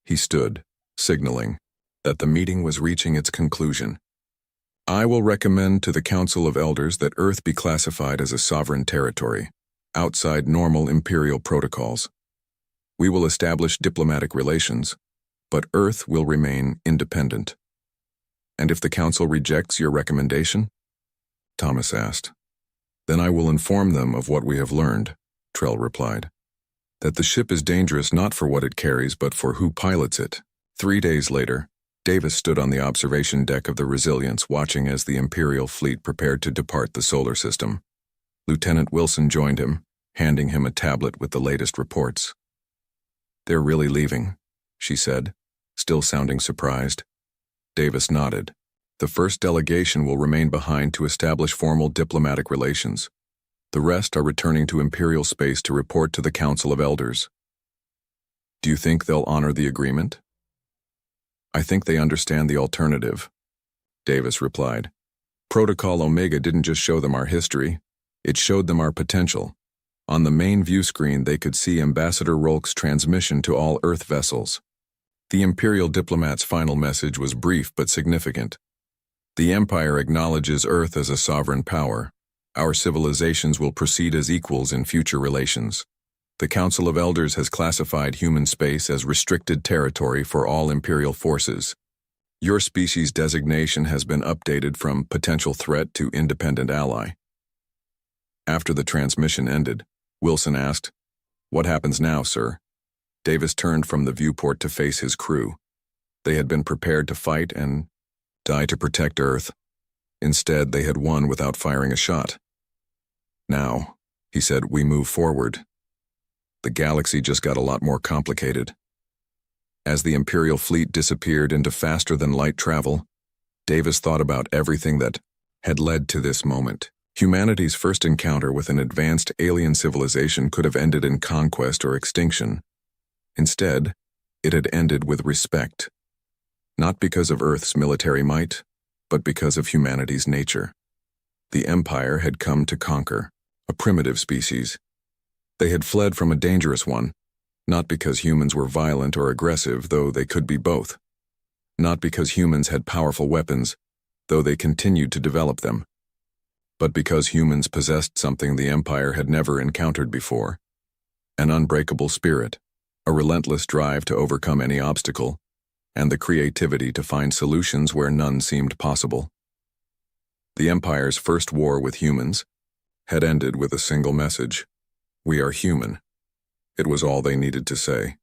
He stood, signaling that the meeting was reaching its conclusion. I will recommend to the Council of Elders that Earth be classified as a sovereign territory, outside normal imperial protocols. We will establish diplomatic relations, but Earth will remain independent. And if the Council rejects your recommendation? Thomas asked. Then I will inform them of what we have learned, Trell replied. That the ship is dangerous not for what it carries, but for who pilots it. 3 days later, Davis stood on the observation deck of the Resilience, watching as the Imperial fleet prepared to depart the solar system. Lieutenant Wilson joined him, handing him a tablet with the latest reports. They're really leaving, she said, still sounding surprised. Davis nodded. The first delegation will remain behind to establish formal diplomatic relations. The rest are returning to Imperial space to report to the Council of Elders. Do you think they'll honor the agreement? I think they understand the alternative, Davis replied. Protocol Omega didn't just show them our history, it showed them our potential. On the main view screen, they could see Ambassador Rolk's transmission to all Earth vessels. The Imperial diplomat's final message was brief but significant. The Empire acknowledges Earth as a sovereign power. Our civilizations will proceed as equals in future relations. The Council of Elders has classified human space as restricted territory for all Imperial forces. Your species designation has been updated from potential threat to independent ally. After the transmission ended, Wilson asked, What happens now, sir? Davis turned from the viewport to face his crew. They had been prepared to fight and die to protect Earth. Instead, they had won without firing a shot. Now, he said, we move forward. The galaxy just got a lot more complicated. As the Imperial fleet disappeared into faster-than-light travel, Davis thought about everything that had led to this moment. Humanity's first encounter with an advanced alien civilization could have ended in conquest or extinction. Instead, it had ended with respect. Not because of Earth's military might, but because of humanity's nature. The Empire had come to conquer a primitive species. They had fled from a dangerous one, not because humans were violent or aggressive, though they could be both. Not because humans had powerful weapons, though they continued to develop them. But because humans possessed something the Empire had never encountered before. An unbreakable spirit, a relentless drive to overcome any obstacle, and the creativity to find solutions where none seemed possible. The Empire's first war with humans had ended with a single message. We are human. It was all they needed to say.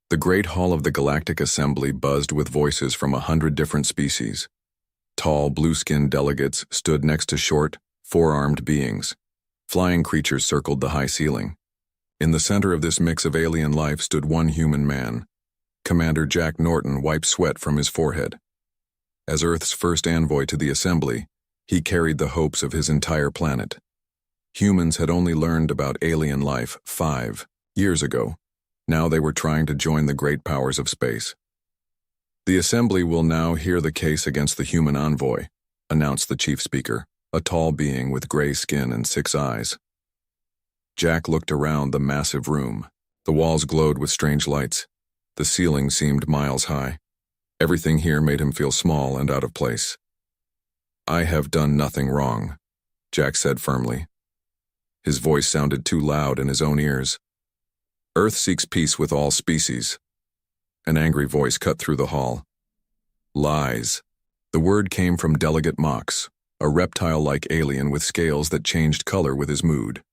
The Great Hall of the Galactic Assembly buzzed with voices from 100 different species. Tall, blue-skinned delegates stood next to short, four-armed beings. Flying creatures circled the high ceiling. In the center of this mix of alien life stood one human man. Commander Jack Norton wiped sweat from his forehead. As Earth's first envoy to the Assembly, he carried the hopes of his entire planet. Humans had only learned about alien life 5 years ago. Now they were trying to join the great powers of space. The Assembly will now hear the case against the human envoy, announced the chief speaker, a tall being with gray skin and 6 eyes. Jack looked around the massive room. The walls glowed with strange lights. The ceiling seemed miles high. Everything here made him feel small and out of place. I have done nothing wrong, Jack said firmly. His voice sounded too loud in his own ears. Earth seeks peace with all species. An angry voice cut through the hall. Lies. The word came from Delegate Mox, a reptile-like alien with scales that changed color with his mood.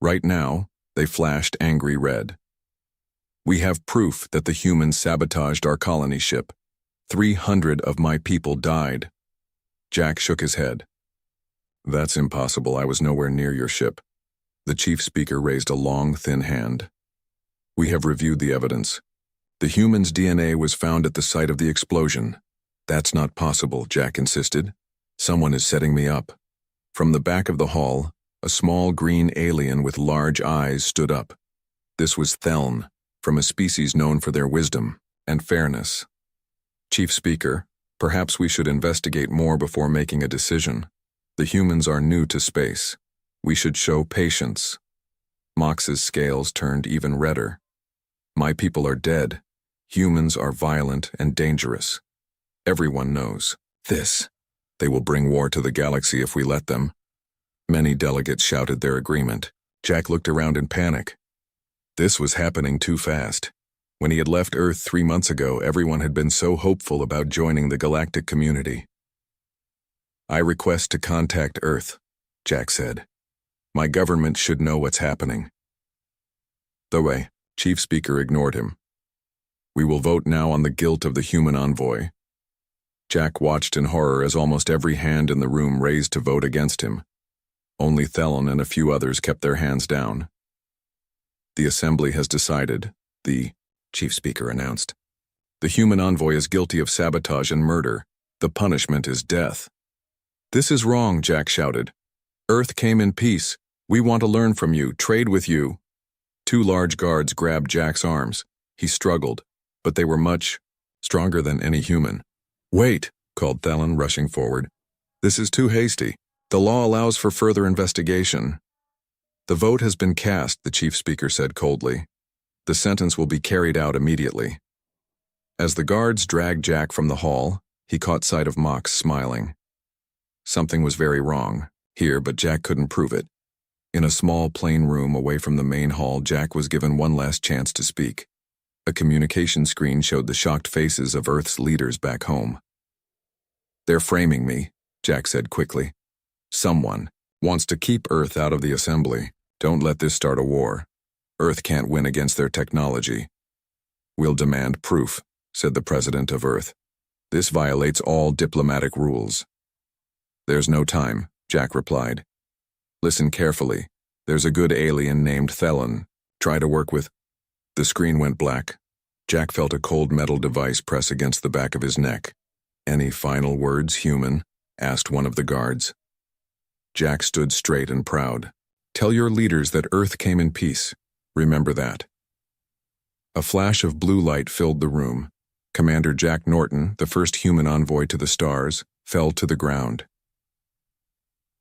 Right now, they flashed angry red. We have proof that the humans sabotaged our colony ship. 300 of my people died. Jack shook his head. That's impossible. I was nowhere near your ship. The chief speaker raised a long, thin hand. We have reviewed the evidence. The human's DNA was found at the site of the explosion. That's not possible, Jack insisted. Someone is setting me up. From the back of the hall, a small green alien with large eyes stood up. This was Theln, from a species known for their wisdom and fairness. Chief Speaker, perhaps we should investigate more before making a decision. The humans are new to space. We should show patience. Mox's scales turned even redder. My people are dead. Humans are violent and dangerous. Everyone knows this. They will bring war to the galaxy if we let them. Many delegates shouted their agreement. Jack looked around in panic. This was happening too fast. When he had left Earth 3 months ago, everyone had been so hopeful about joining the galactic community. I request to contact Earth, Jack said. My government should know what's happening. The way, Chief Speaker ignored him. We will vote now on the guilt of the human envoy. Jack watched in horror as almost every hand in the room raised to vote against him. Only Thelon and a few others kept their hands down. The Assembly has decided, the Chief Speaker announced. The human envoy is guilty of sabotage and murder. The punishment is death. This is wrong, Jack shouted. Earth came in peace. We want to learn from you, trade with you. 2 large guards grabbed Jack's arms. He struggled, but they were much stronger than any human. Wait, called Thelon, rushing forward. This is too hasty. The law allows for further investigation. The vote has been cast, the Chief Speaker said coldly. The sentence will be carried out immediately. As the guards dragged Jack from the hall, he caught sight of Mox smiling. Something was very wrong here, but Jack couldn't prove it. In a small, plain room away from the main hall, Jack was given one last chance to speak. A communication screen showed the shocked faces of Earth's leaders back home. They're framing me, Jack said quickly. Someone wants to keep Earth out of the Assembly. Don't let this start a war. Earth can't win against their technology. We'll demand proof, said the President of Earth. This violates all diplomatic rules. There's no time, Jack replied. Listen carefully. There's a good alien named Thelon. Try to work with... The screen went black. Jack felt a cold metal device press against the back of his neck. Any final words, human? Asked one of the guards. Jack stood straight and proud. Tell your leaders that Earth came in peace. Remember that. A flash of blue light filled the room. Commander Jack Norton, the first human envoy to the stars, fell to the ground.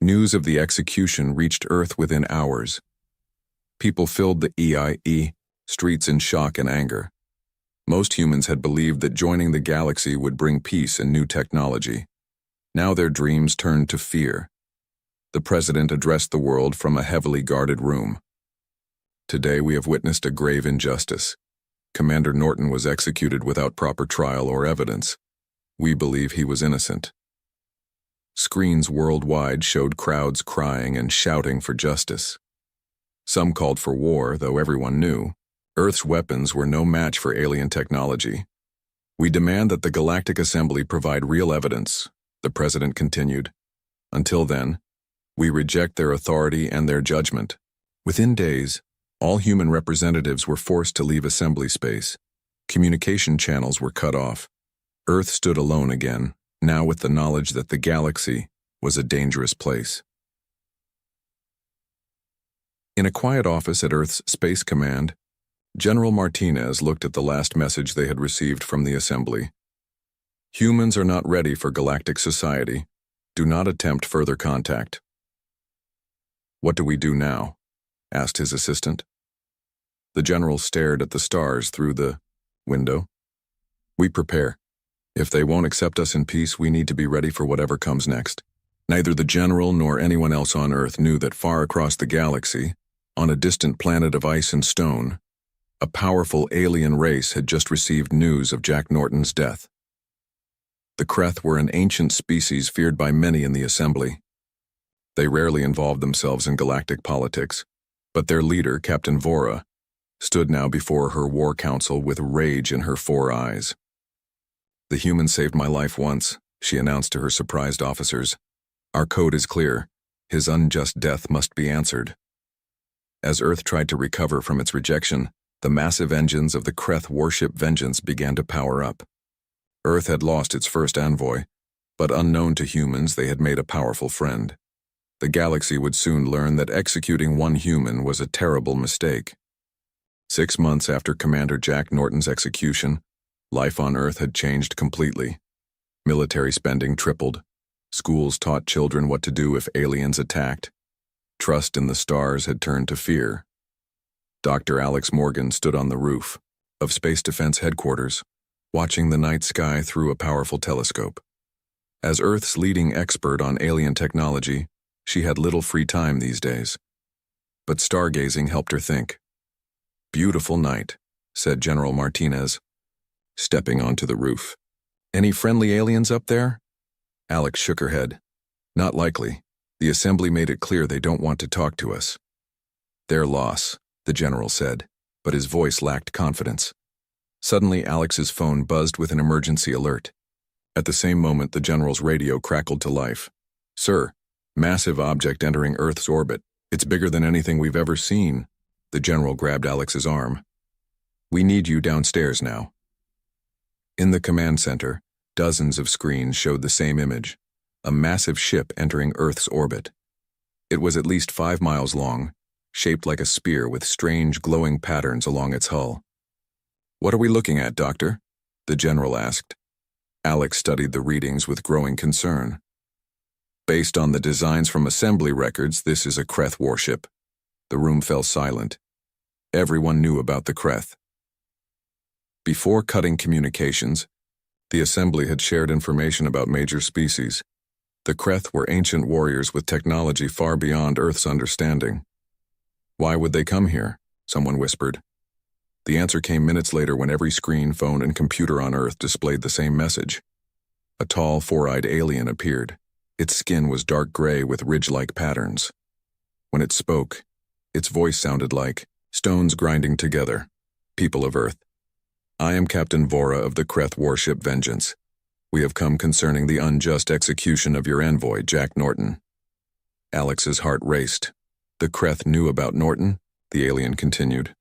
News of the execution reached Earth within hours. People filled the EIE streets in shock and anger. Most humans had believed that joining the galaxy would bring peace and new technology. Now their dreams turned to fear. The President addressed the world from a heavily guarded room. Today we have witnessed a grave injustice. Commander Norton was executed without proper trial or evidence. We believe he was innocent. Screens worldwide showed crowds crying and shouting for justice. Some called for war, though everyone knew Earth's weapons were no match for alien technology. We demand that the Galactic Assembly provide real evidence, the President continued. Until then, we reject their authority and their judgment. Within days, all human representatives were forced to leave assembly space. Communication channels were cut off. Earth stood alone again, now with the knowledge that the galaxy was a dangerous place. In a quiet office at Earth's Space Command, General Martinez looked at the last message they had received from the Assembly. Humans are not ready for galactic society. Do not attempt further contact. What do we do now? Asked his assistant. The general stared at the stars through the window. We prepare. If they won't accept us in peace, we need to be ready for whatever comes next. Neither the general nor anyone else on Earth knew that far across the galaxy, on a distant planet of ice and stone, a powerful alien race had just received news of Jack Norton's death. The Kreth were an ancient species feared by many in the Assembly. They rarely involved themselves in galactic politics, but their leader, Captain Vora, stood now before her war council with rage in her 4 eyes. The human saved my life once, she announced to her surprised officers. Our code is clear. His unjust death must be answered. As Earth tried to recover from its rejection, the massive engines of the Kreth warship Vengeance began to power up. Earth had lost its first envoy, but unknown to humans, they had made a powerful friend. The galaxy would soon learn that executing one human was a terrible mistake. 6 months after Commander Jack Norton's execution, life on Earth had changed completely. Military spending tripled. Schools taught children what to do if aliens attacked. Trust in the stars had turned to fear. Dr. Alex Morgan stood on the roof of Space Defense Headquarters, watching the night sky through a powerful telescope. As Earth's leading expert on alien technology, she had little free time these days. But stargazing helped her think. "Beautiful night," said General Martinez, stepping onto the roof. "Any friendly aliens up there?" Alex shook her head. "Not likely. The assembly made it clear they don't want to talk to us." "Their loss," the general said, but his voice lacked confidence. Suddenly, Alex's phone buzzed with an emergency alert. At the same moment, the general's radio crackled to life. "Sir, massive object entering Earth's orbit. It's bigger than anything we've ever seen." The general grabbed Alex's arm. "We need you downstairs now." In the command center, dozens of screens showed the same image, a massive ship entering Earth's orbit. It was at least 5 miles long, shaped like a spear with strange glowing patterns along its hull. "What are we looking at, Doctor?" the general asked. Alex studied the readings with growing concern. "Based on the designs from assembly records, this is a Kreth warship." The room fell silent. Everyone knew about the Kreth. Before cutting communications, the assembly had shared information about major species. The Kreth were ancient warriors with technology far beyond Earth's understanding. "Why would they come here?" someone whispered. The answer came minutes later when every screen, phone, and computer on Earth displayed the same message. A tall, four-eyed alien appeared. Its skin was dark gray with ridge-like patterns. When it spoke, its voice sounded like stones grinding together. "People of Earth, I am Captain Vora of the Kreth warship Vengeance. We have come concerning the unjust execution of your envoy, Jack Norton." Alex's heart raced. "The Kreth knew about Norton?" the alien continued.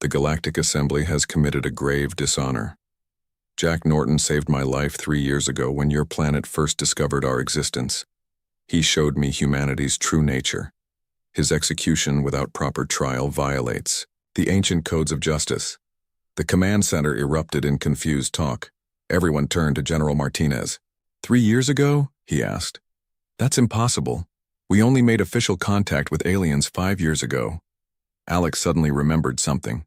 "The Galactic Assembly has committed a grave dishonor. Jack Norton saved my life 3 years ago when your planet first discovered our existence. He showed me humanity's true nature. His execution without proper trial violates the ancient codes of justice." The command center erupted in confused talk. Everyone turned to General Martinez. 3 years ago?" he asked. "That's impossible. We only made official contact with aliens 5 years ago." Alex suddenly remembered something.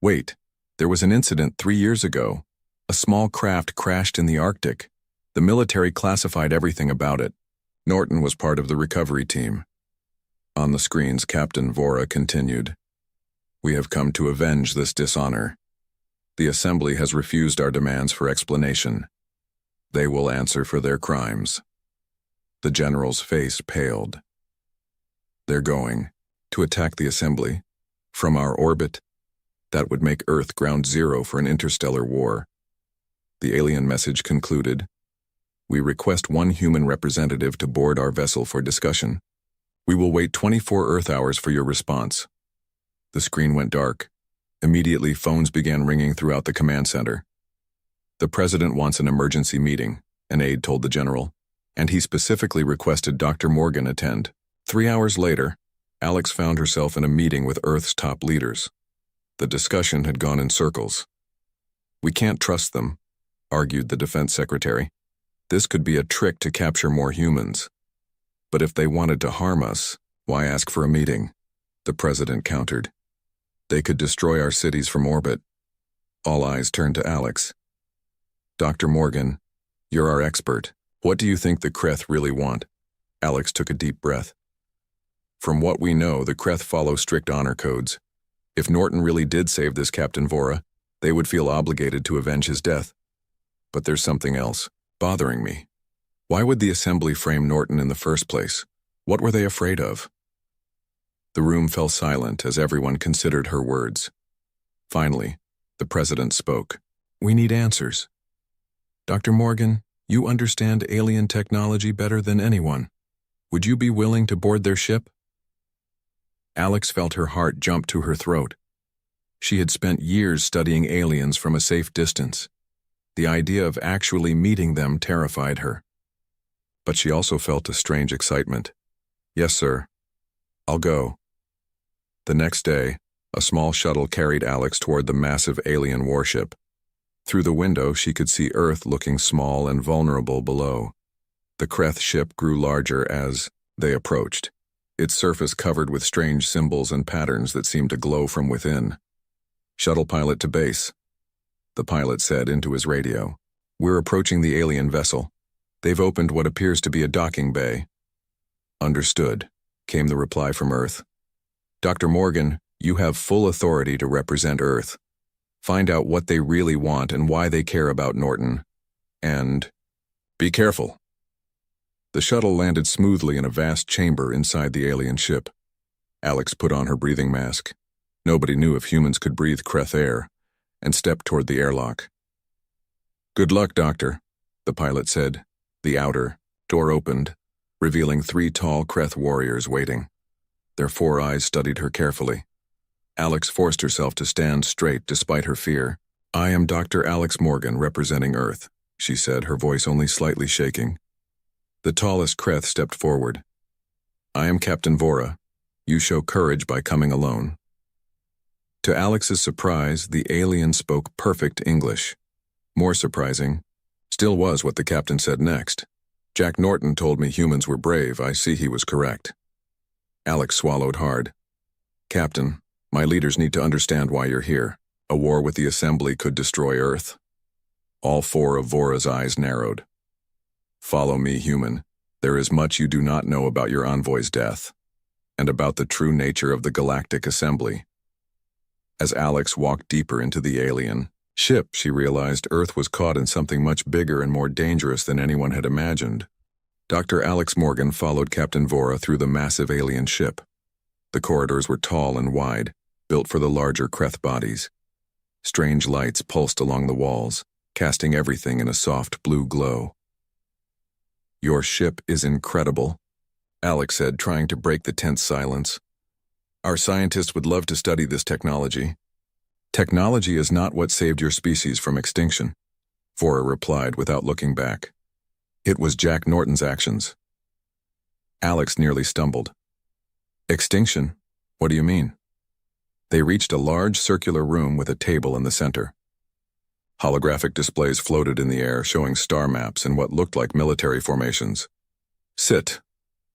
"Wait, there was an incident 3 years ago. A small craft crashed in the Arctic. The military classified everything about it. Norton was part of the recovery team." On the screens, Captain Vora continued. "We have come to avenge this dishonor. The Assembly has refused our demands for explanation. They will answer for their crimes." The general's face paled. "They're going to attack the Assembly from our orbit. That would make Earth ground zero for an interstellar war." The alien message concluded, "We request one human representative to board our vessel for discussion. We will wait 24 Earth hours for your response." The screen went dark. Immediately, phones began ringing throughout the command center. "The president wants an emergency meeting," an aide told the general, and he specifically requested Dr. Morgan attend. 3 hours later, Alex found herself in a meeting with Earth's top leaders. The discussion had gone in circles. "We can't trust them," argued the defense secretary. "This could be a trick to capture more humans. But if they wanted to harm us, why ask for a meeting?" the president countered. "They could destroy our cities from orbit." All eyes turned to Alex. "Dr. Morgan, you're our expert. What do you think the Kreth really want?" Alex took a deep breath. "From what we know, the Kreth follow strict honor codes. If Norton really did save this Captain Vora, they would feel obligated to avenge his death. But there's something else bothering me. Why would the Assembly frame Norton in the first place? What were they afraid of?" The room fell silent as everyone considered her words. Finally, the president spoke. "We need answers. Dr. Morgan, you understand alien technology better than anyone. Would you be willing to board their ship? Alex felt her heart jump to her throat. She had spent years studying aliens from a safe distance. The idea of actually meeting them terrified her. But she also felt a strange excitement. Yes, sir. I'll go. The next day, a small shuttle carried Alex toward the massive alien warship. Through the window, she could see Earth looking small and vulnerable below. The Kreth ship grew larger as they approached, its surface covered with strange symbols and patterns that seemed to glow from within. Shuttle pilot to base, the pilot said into his radio. We're approaching the alien vessel. They've opened what appears to be a docking bay. Understood, came the reply from Earth. Dr. Morgan, you have full authority to represent Earth. Find out what they really want and why they care about Norton. And be careful. The shuttle landed smoothly in a vast chamber inside the alien ship. Alex put on her breathing mask. Nobody knew if humans could breathe Kreth air, and stepped toward the airlock. Good luck, Doctor, the pilot said. The outer door opened, revealing 3 tall Kreth warriors waiting. Their 4 eyes studied her carefully. Alex forced herself to stand straight despite her fear. I am Dr. Alex Morgan, representing Earth, she said, her voice only slightly shaking. The tallest Kreth stepped forward. I am Captain Vora. You show courage by coming alone. To Alex's surprise, the alien spoke perfect English. More surprising still was what the captain said next. Jack Norton told me humans were brave. I see he was correct. Alex swallowed hard. Captain, my leaders need to understand why you're here. A war with the Assembly could destroy Earth. All 4 of Vora's eyes narrowed. Follow me, human. There is much you do not know about your envoy's death, and about the true nature of the Galactic Assembly. As Alex walked deeper into the alien ship, she realized Earth was caught in something much bigger and more dangerous than anyone had imagined. Dr. Alex Morgan followed Captain Vora through the massive alien ship. The corridors were tall and wide, built for the larger Kreth bodies. Strange lights pulsed along the walls, casting everything in a soft blue glow. Your ship is incredible, Alex said, trying to break the tense silence. Our scientists would love to study this technology. Technology is not what saved your species from extinction, Vora replied without looking back. It was Jack Norton's actions. Alex nearly stumbled. Extinction? What do you mean? They reached a large circular room with a table in the center. Holographic displays floated in the air, showing star maps and what looked like military formations. Sit,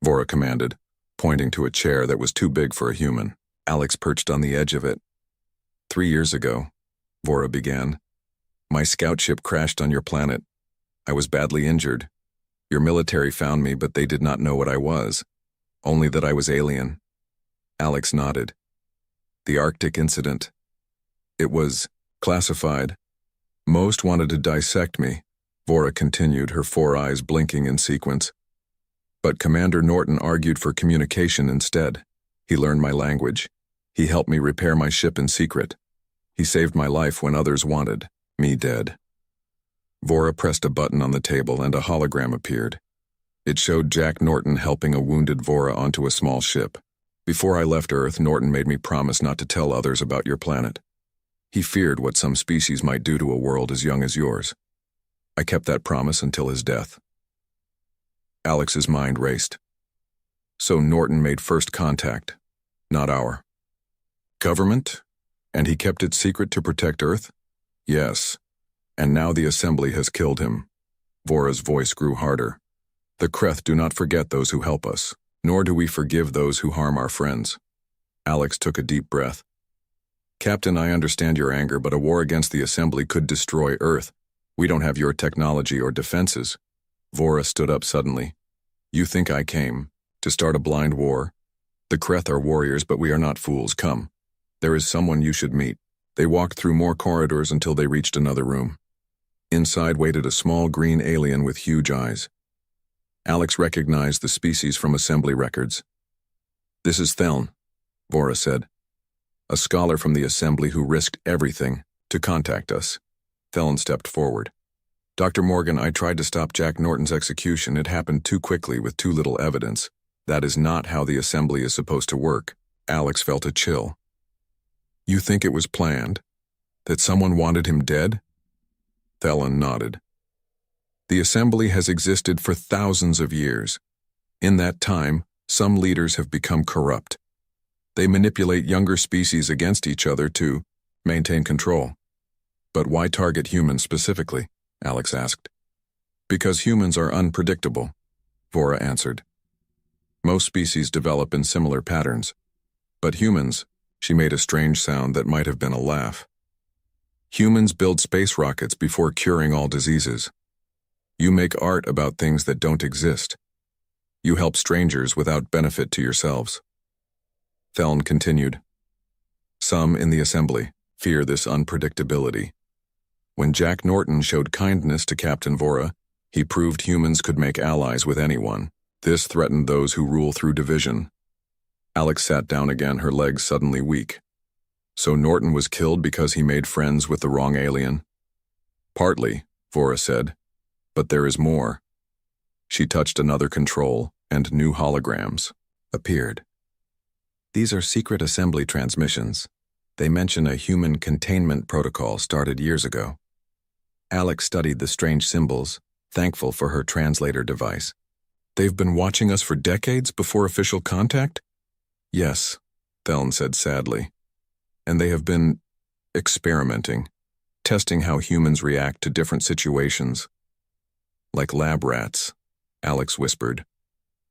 Vora commanded, pointing to a chair that was too big for a human. Alex perched on the edge of it. 3 years ago, Vora began, my scout ship crashed on your planet. I was badly injured. Your military found me, but they did not know what I was, only that I was alien. Alex nodded. The Arctic incident. It was classified. Most wanted to dissect me, Vora continued, her 4 eyes blinking in sequence. But Commander Norton argued for communication instead. He learned my language. He helped me repair my ship in secret. He saved my life when others wanted me dead. Vora pressed a button on the table and a hologram appeared. It showed Jack Norton helping a wounded Vora onto a small ship. Before I left Earth, Norton made me promise not to tell others about your planet. He feared what some species might do to a world as young as yours. I kept that promise until his death. Alex's mind raced. So Norton made first contact, not our government? And he kept it secret to protect Earth? Yes. And now the Assembly has killed him. Vora's voice grew harder. The Kreth do not forget those who help us, nor do we forgive those who harm our friends. Alex took a deep breath. Captain, I understand your anger, but a war against the Assembly could destroy Earth. We don't have your technology or defenses. Vora stood up suddenly. You think I came to start a blind war? The Kreth are warriors, but we are not fools. Come. There is someone you should meet. They walked through more corridors until they reached another room. Inside waited a small green alien with huge eyes. Alex recognized the species from Assembly records. This is Theln, Vora said. A scholar from the Assembly who risked everything to contact us. Theln stepped forward. Dr. Morgan, I tried to stop Jack Norton's execution. It happened too quickly with too little evidence. That is not how the assembly is supposed to work. Alex felt a chill. You think it was planned? That someone wanted him dead? Thelen nodded. The assembly has existed for thousands of years. In that time, some leaders have become corrupt. They manipulate younger species against each other to maintain control. But why target humans specifically? Alex asked. Because humans are unpredictable, Vora answered. Most species develop in similar patterns. But humans, she made a strange sound that might have been a laugh. Humans build space rockets before curing all diseases. You make art about things that don't exist. You help strangers without benefit to yourselves. Thelen continued. Some in the assembly fear this unpredictability. When Jack Norton showed kindness to Captain Vora, he proved humans could make allies with anyone. This threatened those who rule through division. Alex sat down again, her legs suddenly weak. So Norton was killed because he made friends with the wrong alien? Partly, Vora said, but there is more. She touched another control, and new holograms appeared. These are secret assembly transmissions. They mention a human containment protocol started years ago. Alex studied the strange symbols, thankful for her translator device. They've been watching us for decades before official contact? Yes, Thelen said sadly. And they have been experimenting, testing how humans react to different situations. Like lab rats, Alex whispered.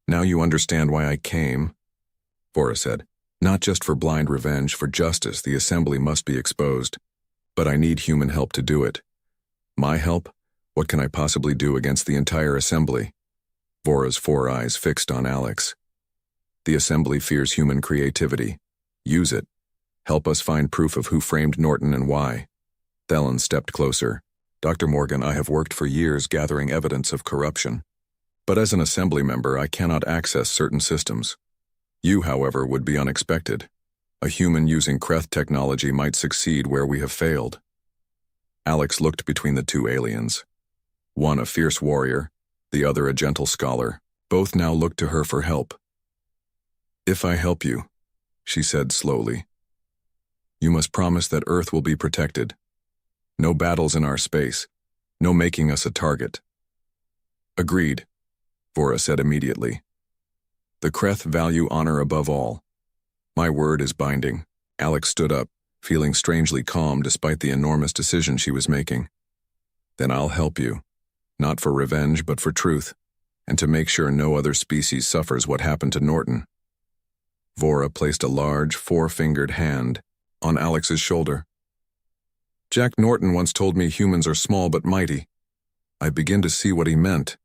Now you understand why I came, Vora said. Not just for blind revenge, for justice, the assembly must be exposed. But I need human help to do it. My help? What can I possibly do against the entire assembly? Vora's 4 eyes fixed on Alex. The assembly fears human creativity. Use it. Help us find proof of who framed Norton and why. Thelen stepped closer. Dr. Morgan, I have worked for years gathering evidence of corruption. But as an assembly member, I cannot access certain systems. You, however, would be unexpected. A human using Kreth technology might succeed where we have failed. Alex looked between the two aliens. One a fierce warrior, the other a gentle scholar. Both now looked to her for help. If I help you, she said slowly, you must promise that Earth will be protected. No battles in our space. No making us a target. Agreed, Vora said immediately. The Kreth value honor above all. My word is binding. Alex stood up, feeling strangely calm despite the enormous decision she was making. Then I'll help you. Not for revenge, but for truth, and to make sure no other species suffers what happened to Norton. Vora placed a large, 4-fingered hand on Alex's shoulder. Jack Norton once told me humans are small but mighty. I begin to see what he meant.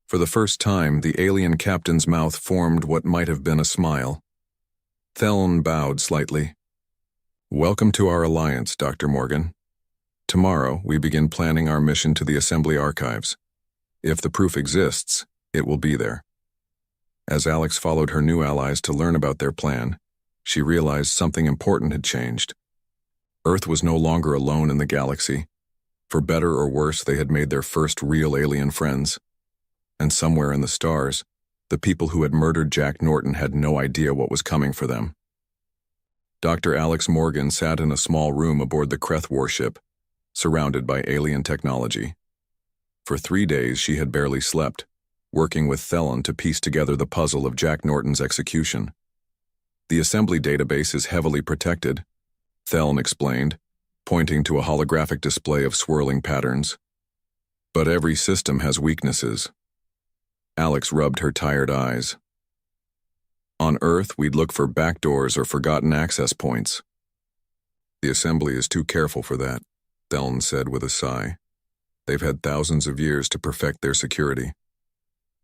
For the first time, the alien captain's mouth formed what might have been a smile. Thelen bowed slightly. Welcome to our alliance, Dr. Morgan. Tomorrow, we begin planning our mission to the Assembly Archives. If the proof exists, it will be there. As Alex followed her new allies to learn about their plan, she realized something important had changed. Earth was no longer alone in the galaxy. For better or worse, they had made their first real alien friends. And somewhere in the stars, the people who had murdered Jack Norton had no idea what was coming for them. Dr. Alex Morgan sat in a small room aboard the Kreth warship, surrounded by alien technology. For 3 days, she had barely slept, working with Thelen to piece together the puzzle of Jack Norton's execution. The assembly database is heavily protected, Thelen explained, pointing to a holographic display of swirling patterns. But every system has weaknesses. Alex rubbed her tired eyes. On Earth, we'd look for backdoors or forgotten access points. The assembly is too careful for that, Thelen said with a sigh. They've had thousands of years to perfect their security.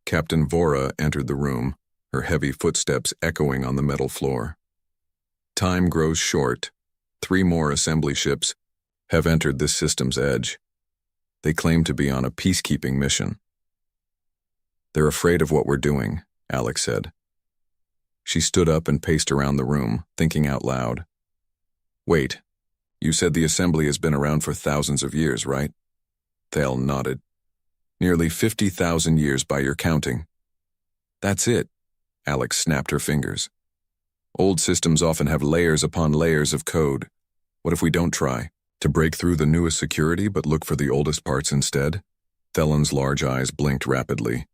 Captain Vora entered the room, her heavy footsteps echoing on the metal floor. Time grows short. 3 more assembly ships have entered this system's edge. They claim to be on a peacekeeping mission. They're afraid of what we're doing, Alex said. She stood up and paced around the room, thinking out loud. Wait, you said the assembly has been around for thousands of years, right? Thelen nodded. Nearly 50,000 years by your counting. That's it. Alex snapped her fingers. Old systems often have layers upon layers of code. What if we don't try to break through the newest security but look for the oldest parts instead? Thelan's large eyes blinked rapidly.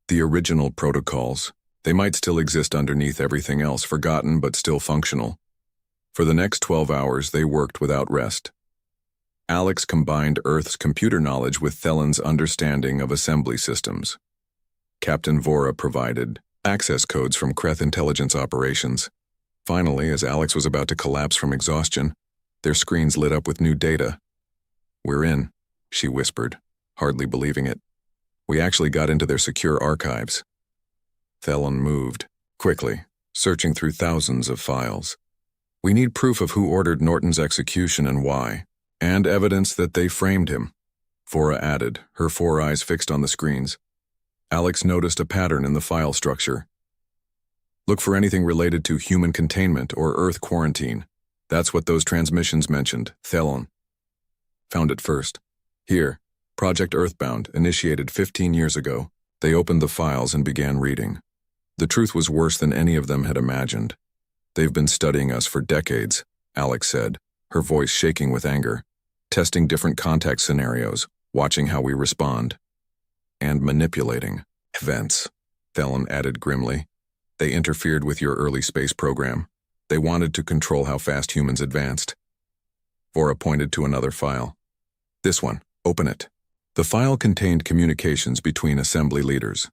The original protocols. They might still exist underneath everything else, forgotten but still functional. For the next 12 hours, they worked without rest. Alex combined Earth's computer knowledge with Thelan's understanding of assembly systems. Captain Vora provided access codes from Kreth intelligence operations. Finally, as Alex was about to collapse from exhaustion, their screens lit up with new data. "We're in," she whispered, hardly believing it. "We actually got into their secure archives." Thelan moved, quickly, searching through thousands of files. "We need proof of who ordered Norton's execution and why, and evidence that they framed him," Vora added, her 4 eyes fixed on the screens. Alex noticed a pattern in the file structure. "Look for anything related to human containment or Earth quarantine. That's what those transmissions mentioned," Thelan found it first. "Here, Project Earthbound, initiated 15 years ago." They opened the files and began reading. The truth was worse than any of them had imagined. "They've been studying us for decades," Alex said, her voice shaking with anger, "testing different contact scenarios, watching how we respond. And manipulating events," Thelan added grimly. "They interfered with your early space program. They wanted to control how fast humans advanced." Vora pointed to another file. "This one, open it." The file contained communications between assembly leaders.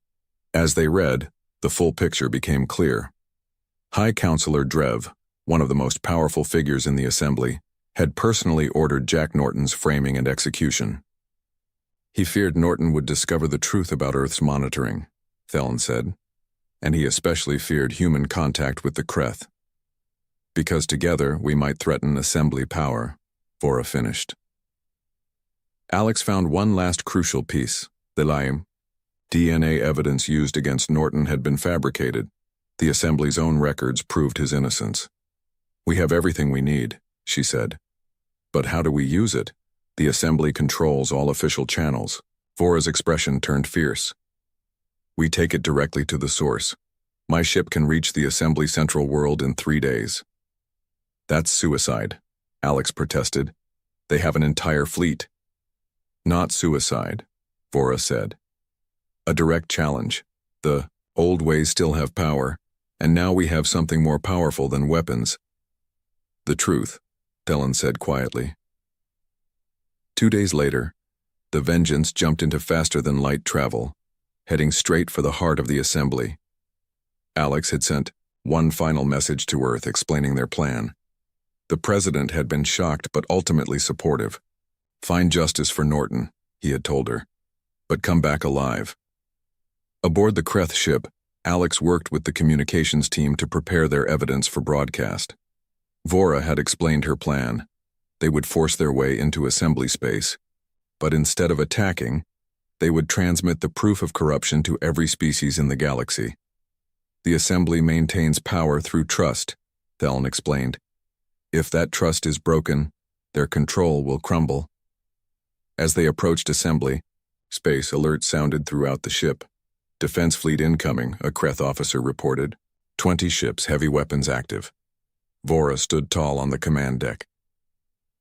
As they read, the full picture became clear. High Counselor Drev, one of the most powerful figures in the assembly, had personally ordered Jack Norton's framing and execution. "He feared Norton would discover the truth about Earth's monitoring," Thelan said, "and he especially feared human contact with the Kreth. Because together we might threaten assembly power," Vora finished. Alex found one last crucial piece, the Liam. DNA evidence used against Norton had been fabricated. The assembly's own records proved his innocence. "We have everything we need," she said. "But how do we use it? The assembly controls all official channels." Vora's expression turned fierce. "We take it directly to the source. My ship can reach the assembly central world in 3 days." "That's suicide," Alex protested. "They have an entire fleet." "Not suicide," Vora said. "A direct challenge. The old ways still have power, and now we have something more powerful than weapons." "The truth," Thelan said quietly. 2 days later, the Vengeance jumped into faster-than-light travel, heading straight for the heart of the assembly. Alex had sent one final message to Earth explaining their plan. The president had been shocked but ultimately supportive. "Find justice for Norton," he had told her, "but come back alive." Aboard the Kreth ship, Alex worked with the communications team to prepare their evidence for broadcast. Vora had explained her plan. They would force their way into assembly space, but instead of attacking, they would transmit the proof of corruption to every species in the galaxy. "The assembly maintains power through trust," Thelan explained. "If that trust is broken, their control will crumble." As they approached assembly, space alerts sounded throughout the ship. "Defense fleet incoming," a Kreth officer reported. 20 ships, heavy weapons active. Vora stood tall on the command deck.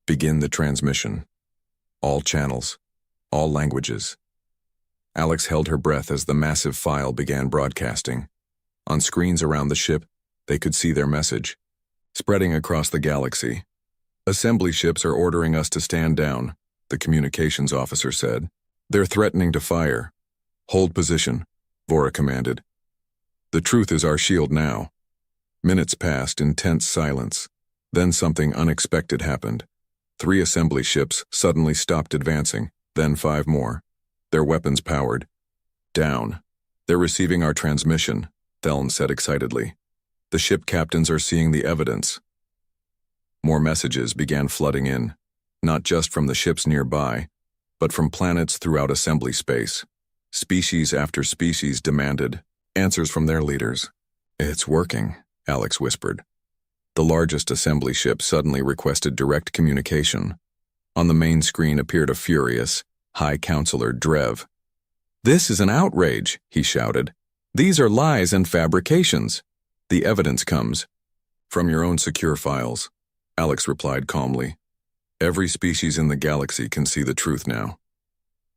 "Begin the transmission. All channels, all languages." Alex held her breath as the massive file began broadcasting. On screens around the ship, they could see their message, spreading across the galaxy. "Assembly ships are ordering us to stand down," the communications officer said. "They're threatening to fire." "Hold position," Vora commanded. "The truth is our shield now." Minutes passed in tense silence. Then something unexpected happened. 3 assembly ships suddenly stopped advancing, then 5 more. Their weapons powered. "Down. They're receiving our transmission," Thelan said excitedly. "The ship captains are seeing the evidence." More messages began flooding in, not just from the ships nearby, but from planets throughout assembly space. Species after species demanded answers from their leaders. "It's working," Alex whispered. The largest assembly ship suddenly requested direct communication. On the main screen appeared a furious, High Counselor Drev. "This is an outrage," he shouted. These are lies and fabrications. The evidence comes from your own secure files, Alex replied calmly. Every species in the galaxy can see the truth now.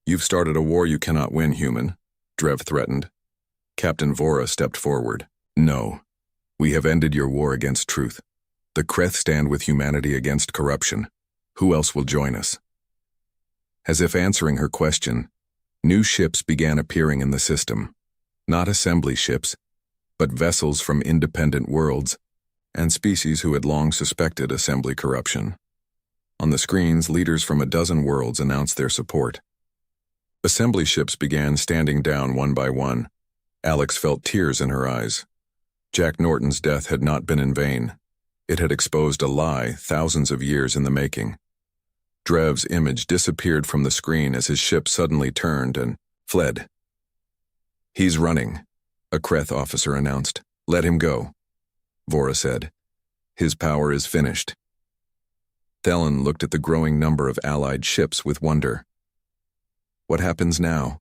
You've started a war you cannot win, human, Drev threatened. Captain Vora stepped forward. No. We have ended your war against truth. The Kreth stand with humanity against corruption. Who else will join us? As if answering her question, new ships began appearing in the system. Not assembly ships, but vessels from independent worlds and species who had long suspected assembly corruption. On the screens, leaders from a dozen worlds announced their support. Assembly ships began standing down one by one. Alex felt tears in her eyes. Jack Norton's death had not been in vain. It had exposed a lie thousands of years in the making. Drev's image disappeared from the screen as his ship suddenly turned and fled. He's running, a Kreth officer announced. Let him go, Vora said. His power is finished. Thelen looked at the growing number of allied ships with wonder. What happens now?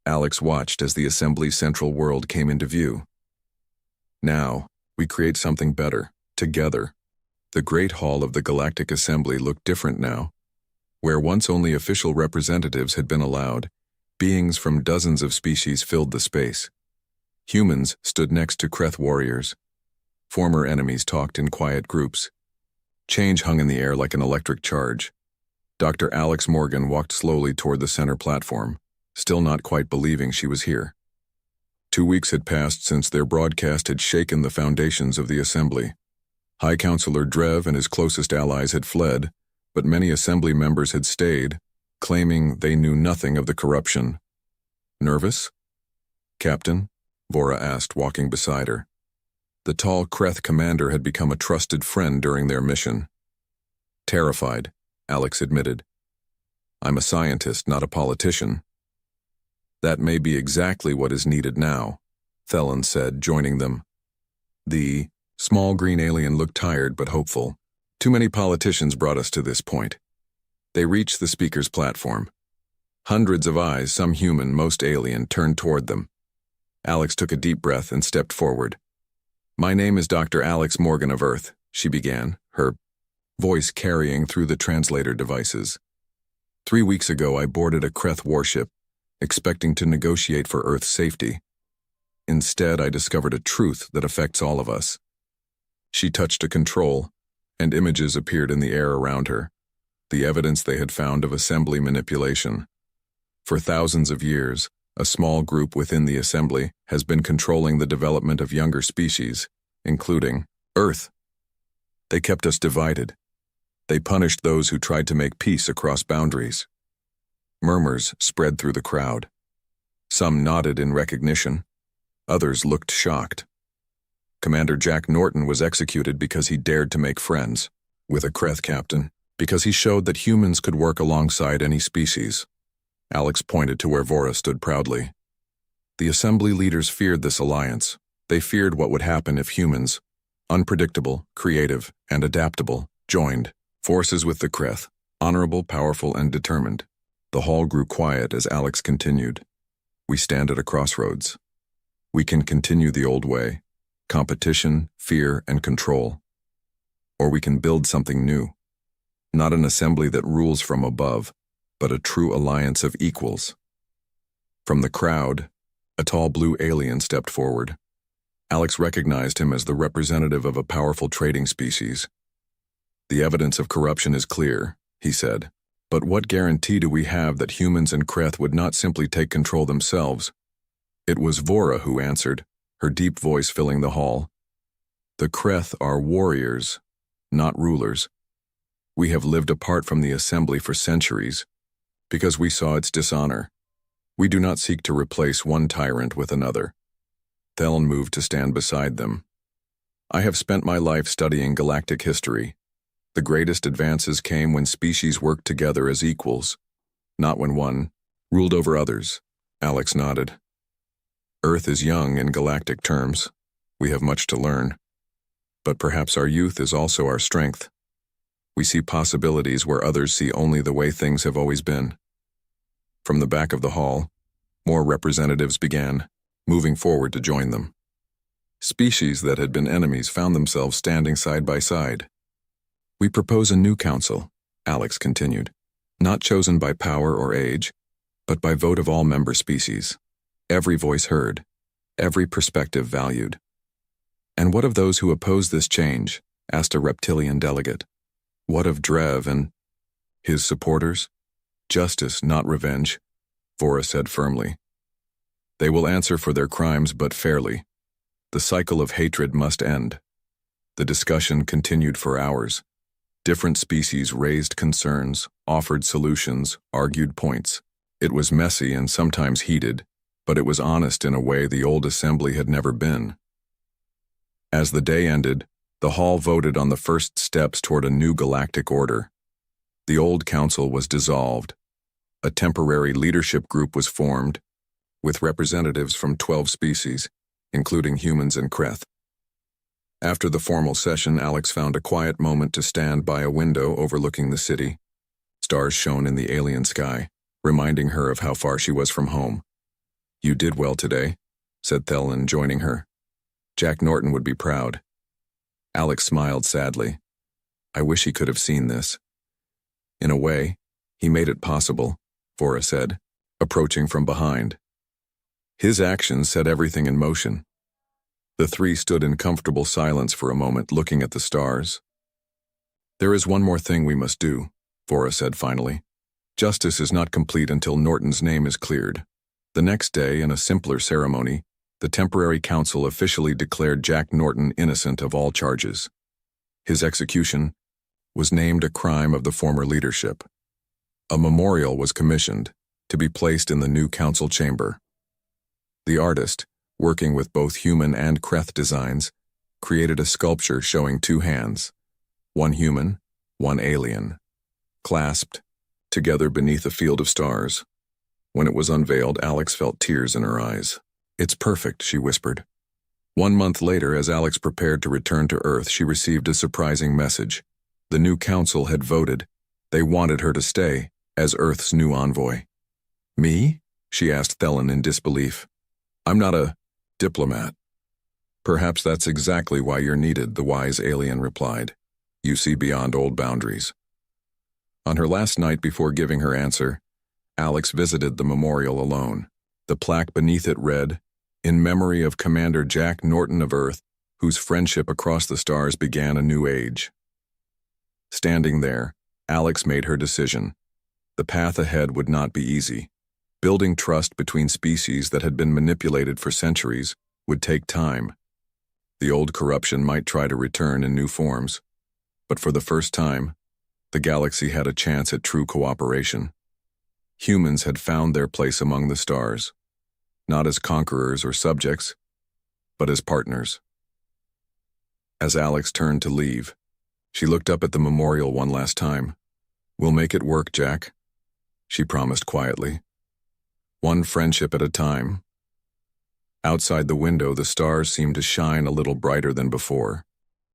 Alex watched as the Assembly's central world came into view. Now, we create something better, together. The Great Hall of the Galactic Assembly looked different now. Where once only official representatives had been allowed, beings from dozens of species filled the space. Humans stood next to Kreth warriors. Former enemies talked in quiet groups. Change hung in the air like an electric charge. Dr. Alex Morgan walked slowly toward the center platform, still not quite believing she was here. 2 weeks had passed since their broadcast had shaken the foundations of the Assembly. High Counselor Drev and his closest allies had fled, but many Assembly members had stayed, claiming they knew nothing of the corruption. Nervous? Captain? Vora asked, walking beside her. The tall Kreth commander had become a trusted friend during their mission. Terrified, Alex admitted. I'm a scientist, not a politician. That may be exactly what is needed now, Thelen said, joining them. The small green alien looked tired but hopeful. Too many politicians brought us to this point. They reached the speaker's platform. Hundreds of eyes, some human, most alien, turned toward them. Alex took a deep breath and stepped forward. My name is Dr. Alex Morgan of Earth, she began, her voice carrying through the translator devices. 3 weeks ago, I boarded a Kreth warship, expecting to negotiate for Earth's safety. Instead, I discovered a truth that affects all of us. She touched a control, and images appeared in the air around her, the evidence they had found of assembly manipulation. For thousands of years, a small group within the Assembly has been controlling the development of younger species, including Earth. They kept us divided. They punished those who tried to make peace across boundaries. Murmurs spread through the crowd. Some nodded in recognition. Others looked shocked. Commander Jack Norton was executed because he dared to make friends with a Kreth captain, because he showed that humans could work alongside any species. Alex pointed to where Vora stood proudly. The Assembly leaders feared this alliance. They feared what would happen if humans, unpredictable, creative, and adaptable, joined forces with the Kreth, honorable, powerful, and determined. The hall grew quiet as Alex continued. We stand at a crossroads. We can continue the old way, competition, fear, and control. Or we can build something new. Not an assembly that rules from above, but a true alliance of equals. From the crowd, a tall blue alien stepped forward. Alex recognized him as the representative of a powerful trading species. The evidence of corruption is clear, he said. But what guarantee do we have that humans and Kreth would not simply take control themselves? It was Vora who answered, her deep voice filling the hall. The Kreth are warriors, not rulers. We have lived apart from the Assembly for centuries, because we saw its dishonor. We do not seek to replace one tyrant with another. Thelen moved to stand beside them. I have spent my life studying galactic history. The greatest advances came when species worked together as equals, not when one ruled over others. Alex nodded. Earth is young in galactic terms. We have much to learn. But perhaps our youth is also our strength. We see possibilities where others see only the way things have always been. From the back of the hall, more representatives began. moving forward to join them. Species that had been enemies found themselves standing side by side. "We propose a new council," Alex continued, "not chosen by power or age, but by vote of all member species. Every voice heard, every perspective valued." "And what of those who oppose this change?" asked a reptilian delegate. "What of Drev and his supporters?" "Justice, not revenge," Vora said firmly. "They will answer for their crimes, but fairly. The cycle of hatred must end." The discussion continued for hours. Different species raised concerns, offered solutions, argued points. It was messy and sometimes heated, but it was honest in a way the old assembly had never been. As the day ended, the hall voted on the first steps toward a new galactic order. The old council was dissolved. A temporary leadership group was formed, with representatives from 12 species, including humans and Kreth. After the formal session, Alex found a quiet moment to stand by a window overlooking the city. Stars shone in the alien sky, reminding her of how far she was from home. "You did well today," said Thelen, joining her. "Jack Norton would be proud." Alex smiled sadly. "I wish he could have seen this." "In a way, he made it possible," Vora said, approaching from behind. His actions set everything in motion. The three stood in comfortable silence for a moment, looking at the stars. "There is one more thing we must do," Vora said finally. "Justice is not complete until Norton's name is cleared." The next day, in a simpler ceremony, the temporary council officially declared Jack Norton innocent of all charges. His execution was named a crime of the former leadership. A memorial was commissioned to be placed in the new council chamber. The artist, working with both human and Kreth designs, created a sculpture showing two hands, one human, one alien, clasped together beneath a field of stars. When it was unveiled, Alex felt tears in her eyes. "It's perfect," she whispered. 1 month later, as Alex prepared to return to Earth, she received a surprising message. The new council had voted. They wanted her to stay as Earth's new envoy. "Me?" she asked Thelen in disbelief. "I'm not a diplomat." "Perhaps that's exactly why you're needed," the wise alien replied. "You see beyond old boundaries." On her last night before giving her answer, Alex visited the memorial alone. The plaque beneath it read, "In memory of Commander Jack Norton of Earth, whose friendship across the stars began a new age." Standing there, Alex made her decision. The path ahead would not be easy. Building trust between species that had been manipulated for centuries would take time. The old corruption might try to return in new forms, but for the first time, the galaxy had a chance at true cooperation. Humans had found their place among the stars, not as conquerors or subjects, but as partners. As Alex turned to leave, she looked up at the memorial one last time. "We'll make it work, Jack," she promised quietly. "One friendship at a time." Outside the window, the stars seemed to shine a little brighter than before.